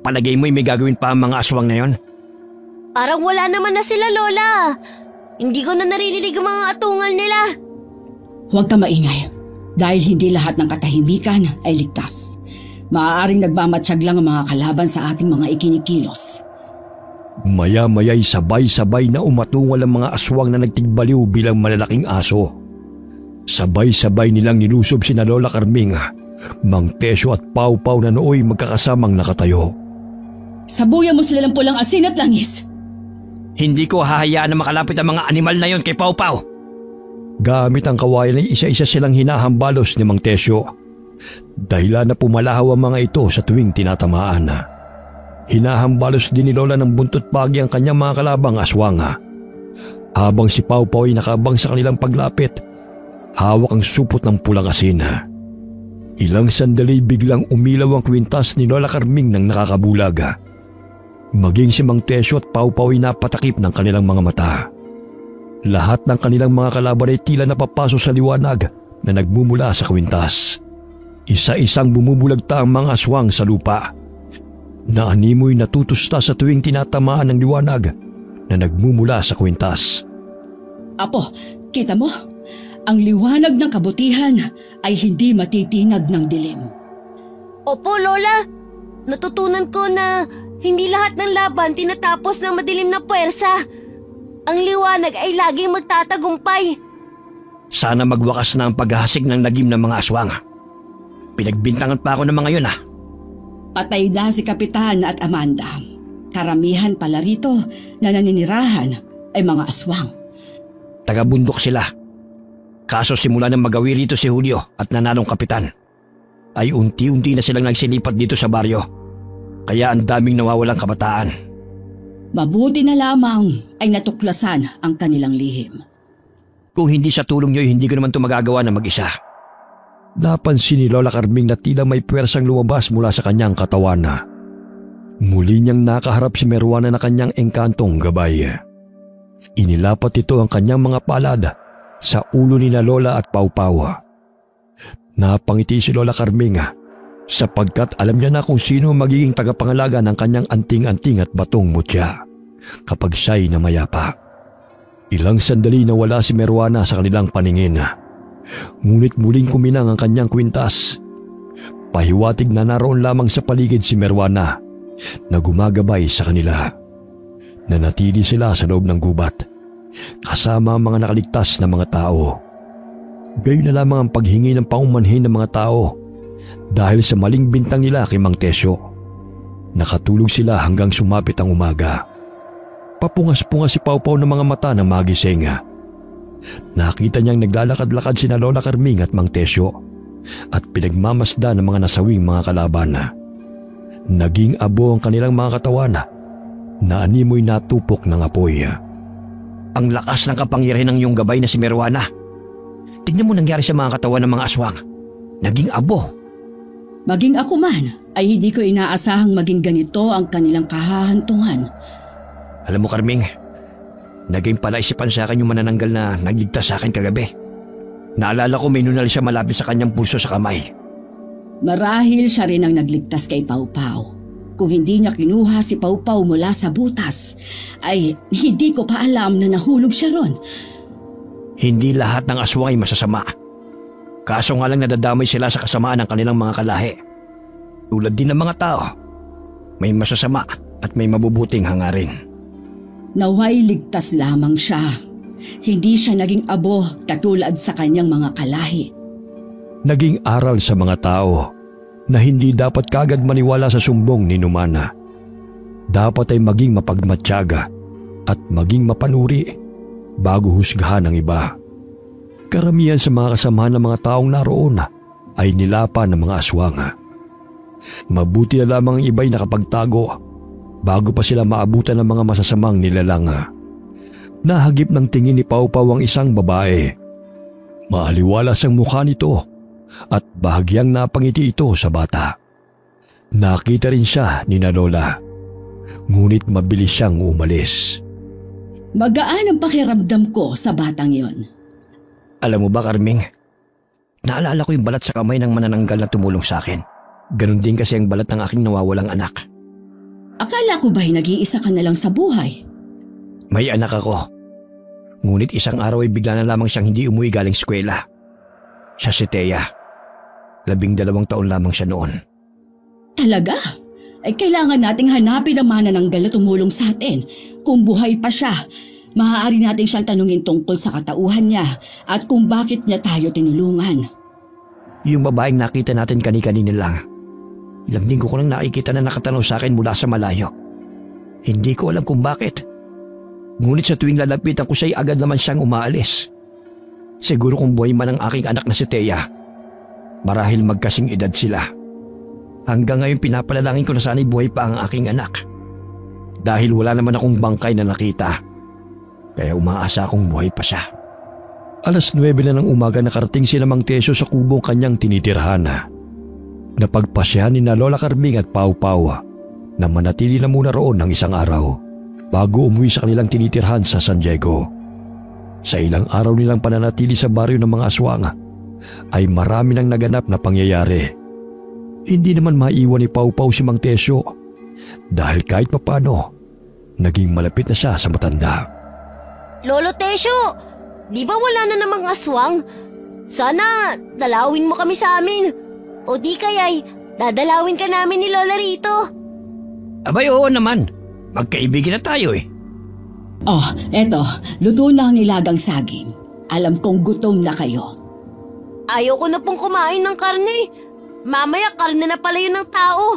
Palagay mo'y may gagawin pa ang mga aswang na yon? Parang wala naman na sila, Lola. Hindi ko na naririnig ang mga atungal nila. Huwag ka maingay. Dahil hindi lahat ng katahimikan ay ligtas. Maaaring nagmamatsyag lang ang mga kalaban sa ating mga ikinikilos. Maya-maya'y sabay-sabay na umatungal ang mga aswang na nagtigbaliw bilang malalaking aso. Sabay-sabay nilang nilusob sina Lola Carming, Mang Tesyo at Pau Pau na nooy magkakasamang nakatayo. Sabuyan mo sila ng pulang asin at langis. Hindi ko hahayaan na makalapit ang mga animal na yon kay Pau Pau. Gamit ang kawayan ay isa-isa silang hinahambalos ni Mang Tesyo. Dahilan na pumalahaw ang mga ito sa tuwing tinatamaan. Hinahambalos din ni Lola ng buntot pagi ang kanyang mga kalabang aswang. Habang si Pau Pau ay nakabang sa kanilang paglapit, hawak ang supot ng pulang asin. Ilang sandali biglang umilaw ang kwintas ni Lola Carming ng nakakabulag. Maging si Mang Tesyo at Pau Pau ay napatakip ng kanilang mga mata. Lahat ng kanilang mga kalaban ay tila napapaso sa liwanag na nagmumula sa kwintas. Isa-isang bumubulagta ang mga aswang sa lupa. Naanimoy natutusta sa tuwing tinatamaan ng liwanag na nagmumula sa kwintas. Apo, kita mo? Ang liwanag ng kabutihan ay hindi matitinag ng dilim. Opo, Lola. Natutunan ko na hindi lahat ng laban tinatapos ng madilim na puwersa. Ang liwanag ay laging magtatagumpay. Sana magwakas na ang paghahasik ng lagim ng mga aswang. Pinagbintangan pa ako ng mga yun. Patay na si Kapitan at Amanda. Karamihan pala rito na naninirahan ay mga aswang. Taga-bundok sila. Kaso simula nang magawi rito si Julio at nanalong kapitan, ay unti-unti na silang nagsilipat dito sa baryo. Kaya ang daming nawawalang kabataan. Mabuti na lamang ay natuklasan ang kanilang lihim. Kung hindi sa tulong niyo, hindi ko naman ito magagawa na mag-isa. Napansin ni Lola Carming na tila may puwersang lumabas mula sa kanyang katawan. Muli niyang nakaharap si Meruana na kanyang engkantong gabay. Inilapat ito ang kanyang mga palad sa ulo ni na Lola at Pau Pau. Napangiti si Lola Carming sapagkat alam niya na kung sino magiging tagapangalaga ng kanyang anting-anting at batong mutya kapag siya'y namayapa. Ilang sandali na wala si Meruana sa kanilang paningin. Ngunit muling kuminang ang kanyang kwintas. Pahiwatig na naroon lamang sa paligid si Meruana na gumagabay sa kanila. Nanatili sila sa loob ng gubat kasama ang mga nakaligtas na mga tao. Gayon na lamang ang paghingi ng paumanhin ng mga tao dahil sa maling bintang nila kay Mang Tesyo. Nakatulog sila hanggang sumapit ang umaga. Papungas-pungas si Pau Pau ng mga mata ng magising. Nakita niyang naglalakad-lakad sina Lola Carming at Mang Tesyo at pinagmamasda ng mga nasawing mga kalaban. Naging abo ang kanilang mga katawan na animoy natupok ng apoy. Ang lakas ng kapangyarihan ng iyong gabay na si Meruana. Tignan mo nangyari sa mga katawan ng mga aswang. Naging abo. Maging ako man ay hindi ko inaasahang maging ganito ang kanilang kahahantungan. Alam mo, Carming, naging palaisipan sa akin yung manananggal na nagligtas sa akin kagabi. Naalala ko may nunal siya malapit sa kanyang pulso sa kamay. Marahil siya rin ang nagligtas kay Pau Pau. Kung hindi niya kinuha si Pau Pau mula sa butas, ay hindi ko pa alam na nahulog siya ron. Hindi lahat ng aswang ay masasama. Kaso nga lang nadadamay sila sa kasamaan ng kanilang mga kalahi. Tulad din ng mga tao. May masasama at may mabubuting hangarin. Naway ligtas lamang siya. Hindi siya naging abo katulad sa kanyang mga kalahi. Naging aral sa mga tao na hindi dapat kagad maniwala sa sumbong ni Numana. Dapat ay maging mapagmatyaga at maging mapanuri bago husgahan ng iba. Karamihan sa mga kasamahan ng mga taong naroon ay nilapa ng mga aswang. Mabuti na lamang ang iba'y nakapagtago bago pa sila maabutan ng mga masasamang nilalang. Nahagip ng tingin ni Pau Pau ang isang babae. Maaliwalas ang mukha nito at bahagyang napangiti ito sa bata. Nakita rin siya ni na Lola, ngunit mabilis siyang umalis. Magaan ang pakiramdam ko sa batang yon. Alam mo ba, Carming? Naalala ko yung balat sa kamay ng manananggal na tumulong sa akin. Ganon din kasi ang balat ng aking nawawalang anak. Akala ko ba'y nag-iisa ka na lang sa buhay? May anak ako. Ngunit isang araw ay bigla na lamang siyang hindi umuwi galing eskwela. Siya si Thea. 12 taon lamang siya noon. Talaga? Ay kailangan nating hanapin ang manananggal na tumulong sa atin. Kung buhay pa siya, maaari natin siyang tanungin tungkol sa katauhan niya at kung bakit niya tayo tinulungan. Yung babaeng nakita natin kani-kanina lang. Ilang linggo ko nang nakikita na nakatanong sa akin mula sa malayo. Hindi ko alam kung bakit. Ngunit sa tuwing lalapitan ko siya'y agad naman siyang umaalis. Siguro kung buhay man ang aking anak na si Thea, marahil magkasing edad sila. Hanggang ngayon pinapanalangin ko na sana'y buhay pa ang aking anak. Dahil wala naman akong bangkay na nakita. Kaya umaasa akong buhay pa siya. 9:00 na ng umaga nakarating si Mang Tesyo sa kubong kanyang tinitirhan. Napagpasyahan ni na Lola Carming at Pau Pau na manatili na muna roon ng isang araw bago umuwi sa kanilang tinitirhan sa San Diego. Sa ilang araw nilang pananatili sa baryo ng mga aswang ay marami nang naganap na pangyayari. Hindi naman maiwan ni Pau Pau si Mang Tesyo dahil kahit papano naging malapit na siya sa matanda. Lolo Tesyo, di ba wala na namang aswang? Sana dalawin mo kami sa amin. O di kaya'y dadalawin ka namin ni Lola rito. Abay, oo naman. Magkaibigan na tayo eh. Oh, eto, luto na ang nilagang saging. Alam kong gutom na kayo. Ayoko na pong kumain ng karne. Mamaya karne na pala yun ng tao.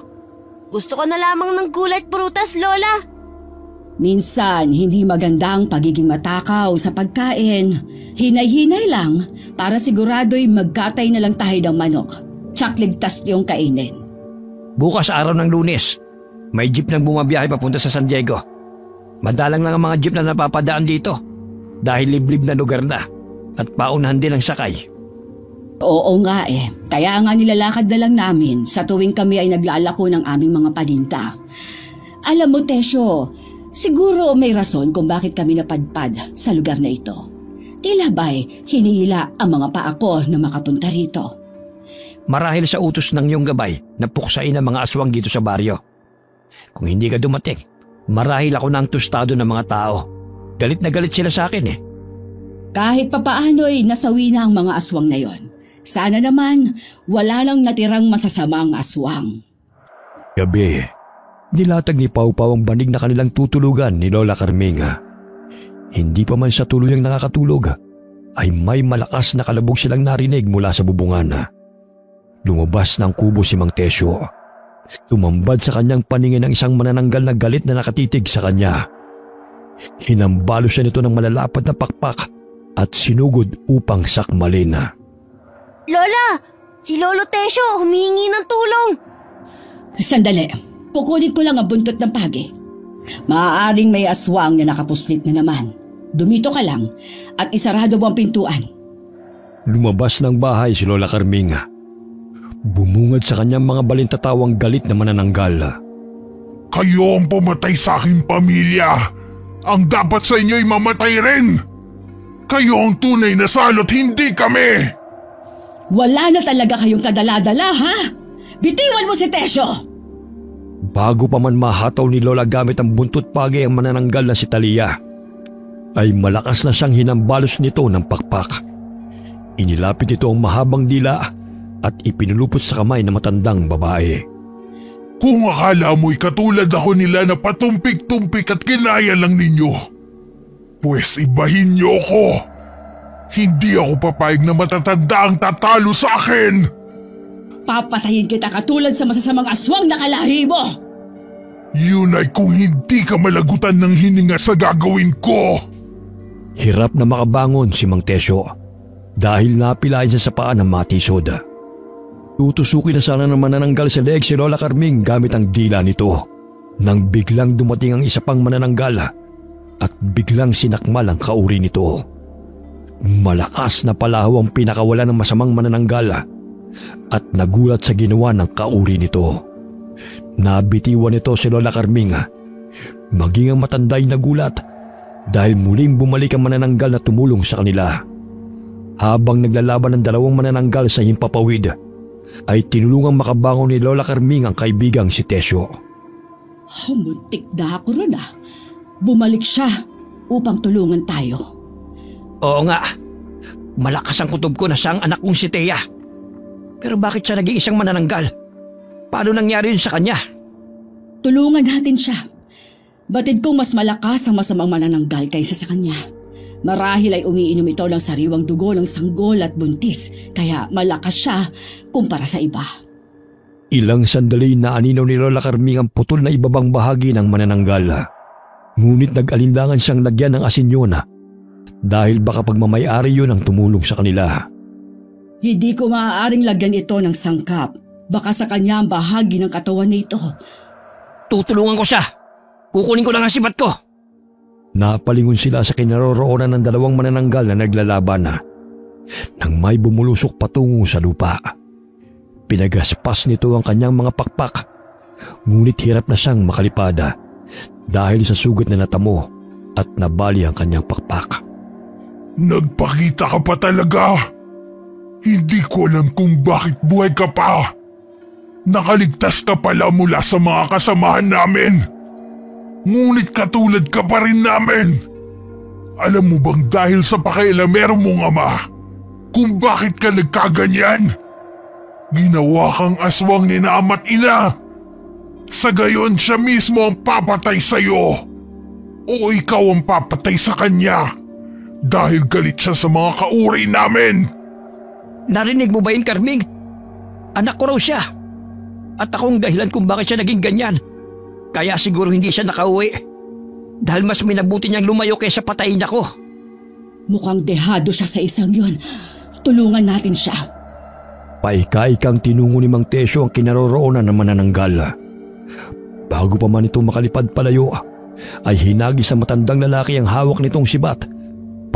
Gusto ko na lamang ng gulay at prutas, Lola. Minsan, hindi maganda ang pagiging matakaw sa pagkain. Hinay-hinay lang para sigurado'y magkatay na lang tayo ng manok. Tsak ligtas yung kainin. Bukas araw ng Lunes, may jeep nang bumabiyahe papunta sa San Diego. Madalang lang ang mga jeep na napapadaan dito dahil liblib na lugar na at paunahan din ang sakay. Oo nga eh. Kaya nga nilalakad na lang namin sa tuwing kami ay naglalako ng aming mga paninda. Alam mo, Tesyo, siguro may rason kung bakit kami napadpad sa lugar na ito. Tila ba'y hinihila ang mga paa ko na makapunta rito. Marahil sa utos ng iyong gabay na puksain ang mga aswang dito sa baryo. Kung hindi ka dumating, marahil ako na ang tostado ng mga tao. Galit na galit sila sa akin eh. Kahit papaano'y nasawi na ang mga aswang na yon. Sana naman wala lang natirang masasamang aswang. Gabi, nilatag ni Pau Pau ang banig na kanilang tutulugan ni Lola Carming. Hindi pa man siya tuluyang nakakatulog, ay may malakas na kalabog silang narinig mula sa bubungan. Lumabas ng kubo si Mang Tesyo. Tumambad sa kanyang paningin ang isang manananggal na galit na nakatitig sa kanya. Hinambalo siya nito ng malalapad na pakpak at sinugod upang sakmalin. Lola, si Lolo Tesyo humihingi ng tulong. Sandali, kukunin ko lang ang buntot ng pagi. Maaaring may aswang na nakapuslit na naman. Dumito ka lang at isarado mo ang pintuan. Lumabas ng bahay si Lola Carming. Bumungad sa kanyang mga balintatawang galit na manananggal. Kayo ang pumatay sa aking pamilya. Ang dapat sa inyo'y mamatay rin. Kayo ang tunay na salot, hindi kami. Wala na talaga kayong kadala-dala, ha? Bitiwan mo si Tesyo! Bago pa man mahataw ni Lola gamit ang buntot pagi ang manananggal na si Talia, ay malakas na siyang hinambalos nito ng pakpak. Inilapit ito ang mahabang dila at ipinulupot sa kamay ng matandang babae. Kung akala mo'y katulad ako nila na patumpik-tumpik at kinaya lang ninyo, pues ibahin niyo ako. Hindi ako papayag na matatanda ang tatalo sa akin. Papatayin kita katulad sa masasamang aswang na kalahi mo! Yun ay kung hindi ka malagutan ng hininga sa gagawin ko. Hirap na makabangon si Mang Tesyo. dahil napilayan siya sa paa ng matisod. Tutusukin na sana ng manananggal sa leeg si Lola Carming gamit ang dila nito nang biglang dumating ang isa pang manananggal at biglang sinakmal ang kauri nito. Malakas na palahaw ang pinakawala ng masamang manananggal at nagulat sa ginawa ng kauri nito. Nabitiwan nito si Lola Carming, maging ang matanda ay nagulat dahil muling bumalik ang manananggal na tumulong sa kanila. Habang naglalaban ng dalawang manananggal sa himpapawid, ay tinulungang makabangon ni Lola Carming ang kaibigang si Tesyo. Muntik na ako ron Bumalik siya upang tulungan tayo. Oo nga, malakas ang kutob ko na siya ang anak kong si Thea. Pero bakit siya naging isang manananggal? Paano nangyari yun sa kanya? Tulungan natin siya. Batid kong mas malakas ang masamang manananggal kaysa sa kanya. Marahil ay umiinom ito ng sariwang dugo ng sanggol at buntis, kaya malakas siya kumpara sa iba. Ilang sandali na aninaw ni Lola Carming ang putol na ibabang bahagi ng manananggal. Ngunit nag-alinlangan siyang lagyan ng asin yun dahil baka pagmamayari yun ang tumulong sa kanila. Hindi ko maaaring lagyan ito ng sangkap. Baka sa kanya ang bahagi ng katawan nito. Tutulungan ko siya. Kukunin ko lang ang sibat ko. Napalingon sila sa kinaroroonan ng dalawang manananggal na naglalaban nang may bumulusok patungo sa lupa. Pinagaspas nito ang kanyang mga pakpak, ngunit hirap na siyang makalipad dahil sa sugat na natamo at nabali ang kanyang pakpak. Nagpakita ka pa talaga. Hindi ko alam kung bakit buhay ka pa. Nakaligtas ka pala mula sa mga kasamahan namin. Ngunit katulad ka pa rin namin. Alam mo bang dahil sa pakialamero mong ama, kung bakit ka nagkaganyan? Ginawa kang aswang ni na ama't ina. Sa gayon siya mismo ang papatay sa'yo. O ikaw ang papatay sa kanya dahil galit siya sa mga kauri namin. Narinig mo ba yun, Carming? Anak ko raw siya. At akong dahilan kung bakit siya naging ganyan. Kaya siguro hindi siya nakauwi. Dahil mas minabuti niyang lumayo kaysa patayin ako. Mukhang dehado siya sa isang yun. Tulungan natin siya. Paika-ikang tinungo ni Mang Tesyo ang kinaroroonan ng manananggal. Bago pa man ito makalipad palayo, ay hinagi sa matandang lalaki ang hawak nitong sibat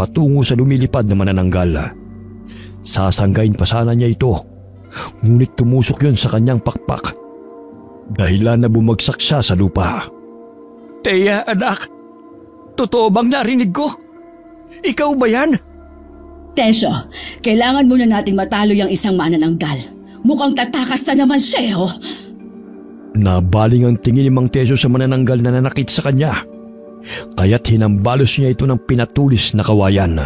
patungo sa lumilipad na manananggal. Sasanggain pa sana niya ito, ngunit tumusok yun sa kanyang pakpak. Dahilan na bumagsak siya sa lupa. Thea, anak. Totoo bang narinig ko? Ikaw ba yan? Tesyo, kailangan muna nating matalo yung isang manananggal. Mukhang tatakas na naman siya, Nabaling ang tingin ni Mang Tesyo sa manananggal na nanakit sa kanya. Kaya't hinambalos niya ito ng pinatulis na kawayan.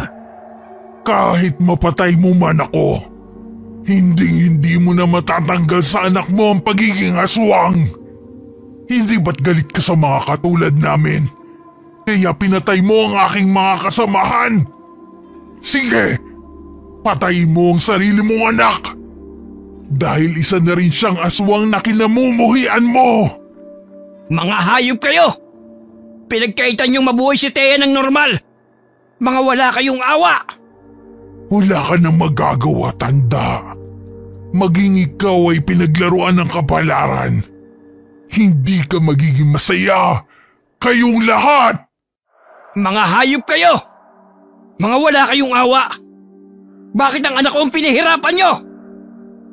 Kahit mapatay mo man ako, hindi mo na matatanggal sa anak mo ang pagiging aswang. Hindi ba't galit ka sa mga katulad namin? Kaya pinatay mo ang aking mga kasamahan. Sige, patayin mo ang sarili mong anak. Dahil isa na rin siyang aswang na kinamumuhian mo. Mga hayop kayo! Pinagkaitan niyong mabuhay si Thea ng normal. Mga wala kayong awa. Wala ka nang magagawa, tanda. Maging ikaw ay pinaglaruan ng kapalaran. Hindi ka magiging masaya. Kayong lahat! Mga hayop kayo! Mga wala kayong awa! Bakit ang anak ko ang pinahirapan niyo?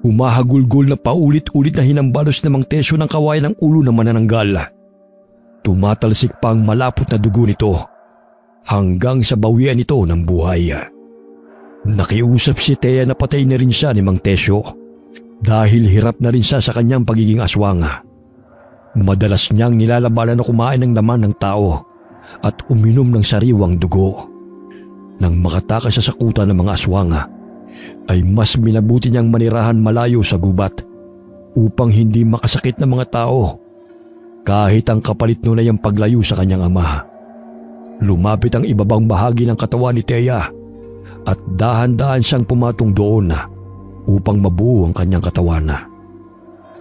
Humahagulgol na paulit-ulit na hinambalos ng Mang Tesyo ng kawayan ng ulo ng manananggal. Tumatalsik pa ang malapot na dugo nito hanggang sa bawian ito ng buhay. Nakiusap si Thea na patay na rin siya ni Mang Tesyo dahil hirap na rin siya sa kanyang pagiging aswang. Madalas niyang nilalabanan na kumain ng laman ng tao at uminom ng sariwang dugo. Nang makatakas sa sakutan ng mga aswang, ay mas minabuti niyang manirahan malayo sa gubat upang hindi makasakit ng mga tao kahit ang kapalit nun ay ang paglayo sa kanyang ama. Lumapit ang ibabang bahagi ng katawan ni Thea at dahan-dahan siyang pumatong doon upang mabuo ang kanyang katawan.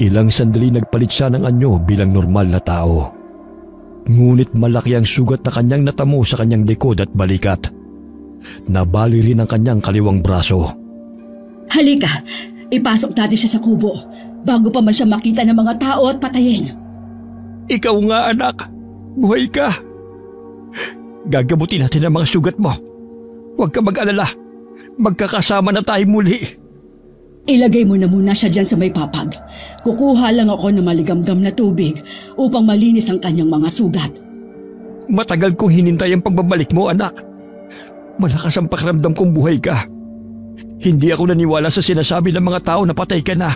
Ilang sandali nagpalit siya ng anyo bilang normal na tao. Ngunit malaki ang sugat na kanyang natamo sa kanyang likod at balikat. Nabali rin ang kanyang kaliwang braso. Halika, ipasok natin siya sa kubo bago pa man siya makita ng mga tao at patayin. Ikaw nga anak, buhay ka. Gagamutin natin ang mga sugat mo. Huwag ka mag-alala, magkakasama na tayo muli. Ilagay mo na muna siya dyan sa may papag. Kukuha lang ako ng maligamgam na tubig upang malinis ang kanyang mga sugat. Matagal kong hinintay ang pagbabalik mo, anak. Malakas ang pakiramdam kong buhay ka. Hindi ako naniwala sa sinasabi ng mga tao na patay ka na.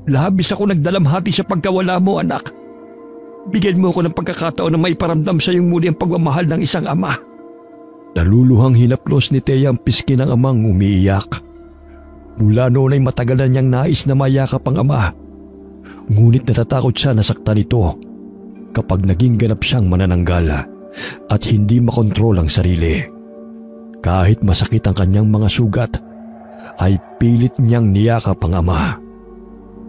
Labis ako nagdalamhati sa pagkawala mo, anak. Bigyan mo ako ng pagkakataon na may paramdam sa iyong muli ang pagmamahal ng isang ama. Naluluhang hinaplos ni Thea ang piski ng amang umiiyak. Mula noon ay matagal na niyang nais na mayakap ang ama. Ngunit natatakot siya na saktan ito kapag naging ganap siyang manananggal at hindi makontrol ang sarili. Kahit masakit ang kanyang mga sugat, ay pilit niyang niyakap ang ama.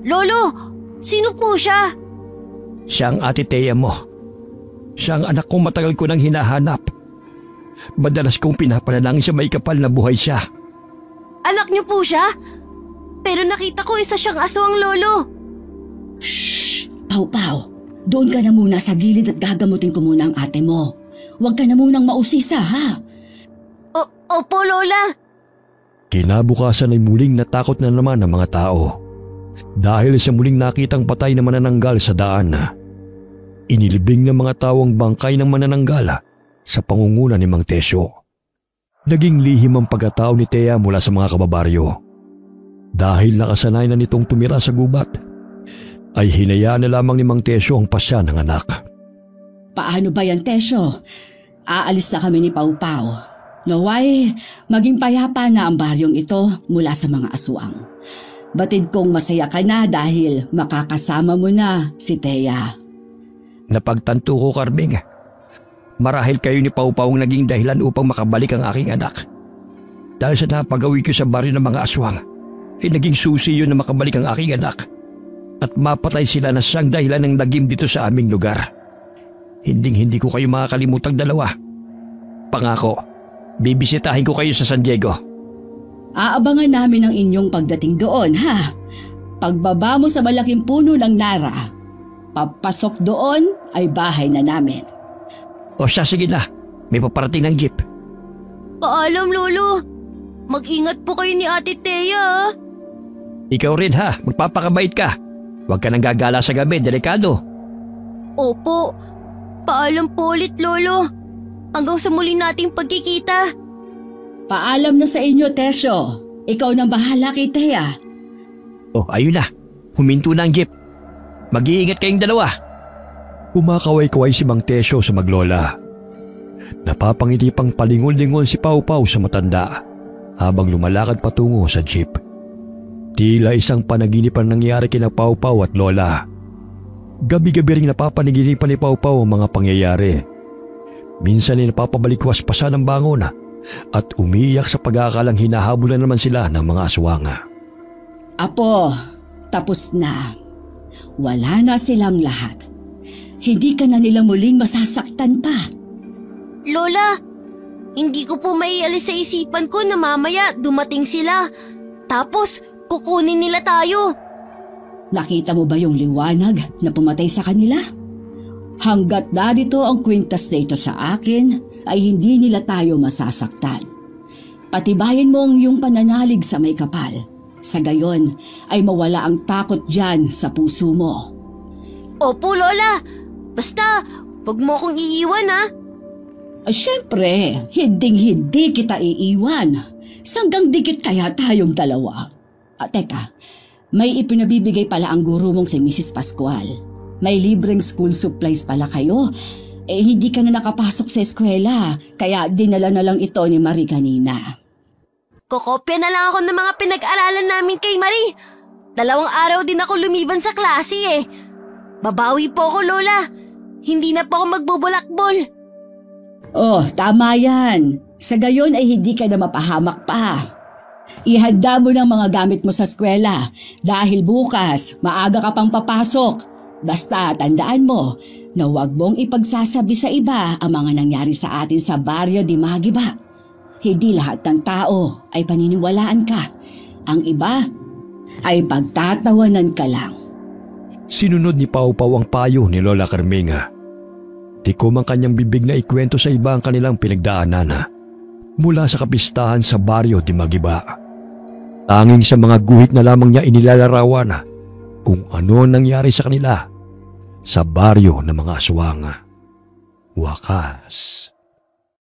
Lolo, sino po siya? Siya ang ate Thea mo. Siya ang anak kong matagal ko nang hinahanap. Madalas kong pinapanalangin sa may kapal na buhay siya. Anak niyo po siya? Pero nakita ko isa siyang aswang, Lolo. Shhh! Pau-Pau, doon ka na muna sa gilid at gagamutin ko muna ang ate mo. Huwag ka na munang mausisa, ha? Opo, Lola. Kinabukasan ay muling natakot na naman ang mga tao. Dahil sa muling nakitang patay na manananggal sa daan. Inilibing ng mga tao ang bangkay ng manananggal sa pangunguna ni Mang Tesyo. Naging lihim ang pagkatao ni Thea mula sa mga kababaryo. Dahil nakasanay na nitong tumira sa gubat, ay hinayaan na lamang ni Mang Tesyo ang pasya ng anak. Paano ba yan, Tesyo? Aalis na kami ni Pau-Pau. Naway, maging payapa na ang baryong ito mula sa mga aswang. Batid kong masaya ka na dahil makakasama mo na si Thea. Napagtanto ko, Carming. Marahil kayo ni Pau-Pau ang naging dahilan upang makabalik ang aking anak. Dahil sa napagawi ko sa baryo ng mga aswang, ay naging susi yun na makabalik ang aking anak. At mapatay sila na siyang dahilan ng lagim dito sa aming lugar. Hindi ko kayo makakalimutang dalawa. Pangako, bibisitahin ko kayo sa San Diego. Aabangan namin ang inyong pagdating doon, ha? Pagbaba mo sa malaking puno ng Nara, papasok doon ay bahay na namin. O siya, sige na. May paparating ng jeep. Paalam, Lolo. Mag-ingat po kayo ni Ate Thea. Ikaw rin ha, magpapakabait ka. Huwag ka nang gagala sa gabi, delikado. Opo. Paalam po ulit, Lolo. Hanggang sa muli nating pagkikita. Paalam na sa inyo, Tesyo. Ikaw nang bahala kay Thea. Oh, ayun na. Huminto na ang jeep. Mag-iingat kayong dalawa. Kumakaway-kaway si Mang Tesyo sa maglola. Napapangiti pang palingon-lingon si Pau-Pau sa matanda habang lumalakad patungo sa jeep. Tila isang panaginip ang nangyari kina Pau-Pau at Lola. Gabi-gabi ring napapanaginipan ni Pau-Pau ang mga pangyayari. Minsan ay napapabalikwas pa siya ng bangon at umiiyak sa pag-aakalang hinahabulan naman sila ng mga aswanga. Apo, tapos na. Wala na silang lahat. Hindi ka na nila muling masasaktan pa. Lola, hindi ko po maialis sa isipan ko na mamaya dumating sila. Tapos, kukunin nila tayo. Nakita mo ba yung liwanag na pumatay sa kanila? Hanggat narito ang kwintas na ito sa akin, ay hindi nila tayo masasaktan. Patibayin mo ang iyong pananalig sa may kapal. Sa gayon, ay mawala ang takot dyan sa puso mo. Opo, Lola. Basta, wag mo akong iiwan, ha? Siyempre, hinding-hindi kita iiwan. Sanggang dikit kaya tayong dalawa. Teka, may ipinabibigay pala ang guro mong si Mrs. Pascual. May libreng school supplies pala kayo. Hindi ka na nakapasok sa eskwela, kaya dinala na lang ito ni Marie kanina. Kokopya na lang ako ng mga pinag-aralan namin kay Marie. 2 araw din ako lumiban sa klase eh. Babawi po ako, Lola. Hindi na po ako magbubulakbol. Oh, tama yan. Sa gayon ay hindi ka na mapahamak pa. Ihanda mo ng mga gamit mo sa eskwela dahil bukas maaga ka pang papasok. Basta tandaan mo na huwag mong ipagsasabi sa iba ang mga nangyari sa atin sa Barrio de Magiba. Hindi lahat ng tao ay paniniwalaan ka. Ang iba ay pagtatawanan ka lang. Sinunod ni Pau Pau ang payo ni Lola Carminga. Tikom ang kanyang bibig na ikwento sa iba ang kanilang pinagdaanan mula sa kapistahan sa baryo di Magiba. Tanging sa mga guhit na lamang niya inilalarawan kung ano ang nangyari sa kanila sa baryo ng mga aswang. Wakas,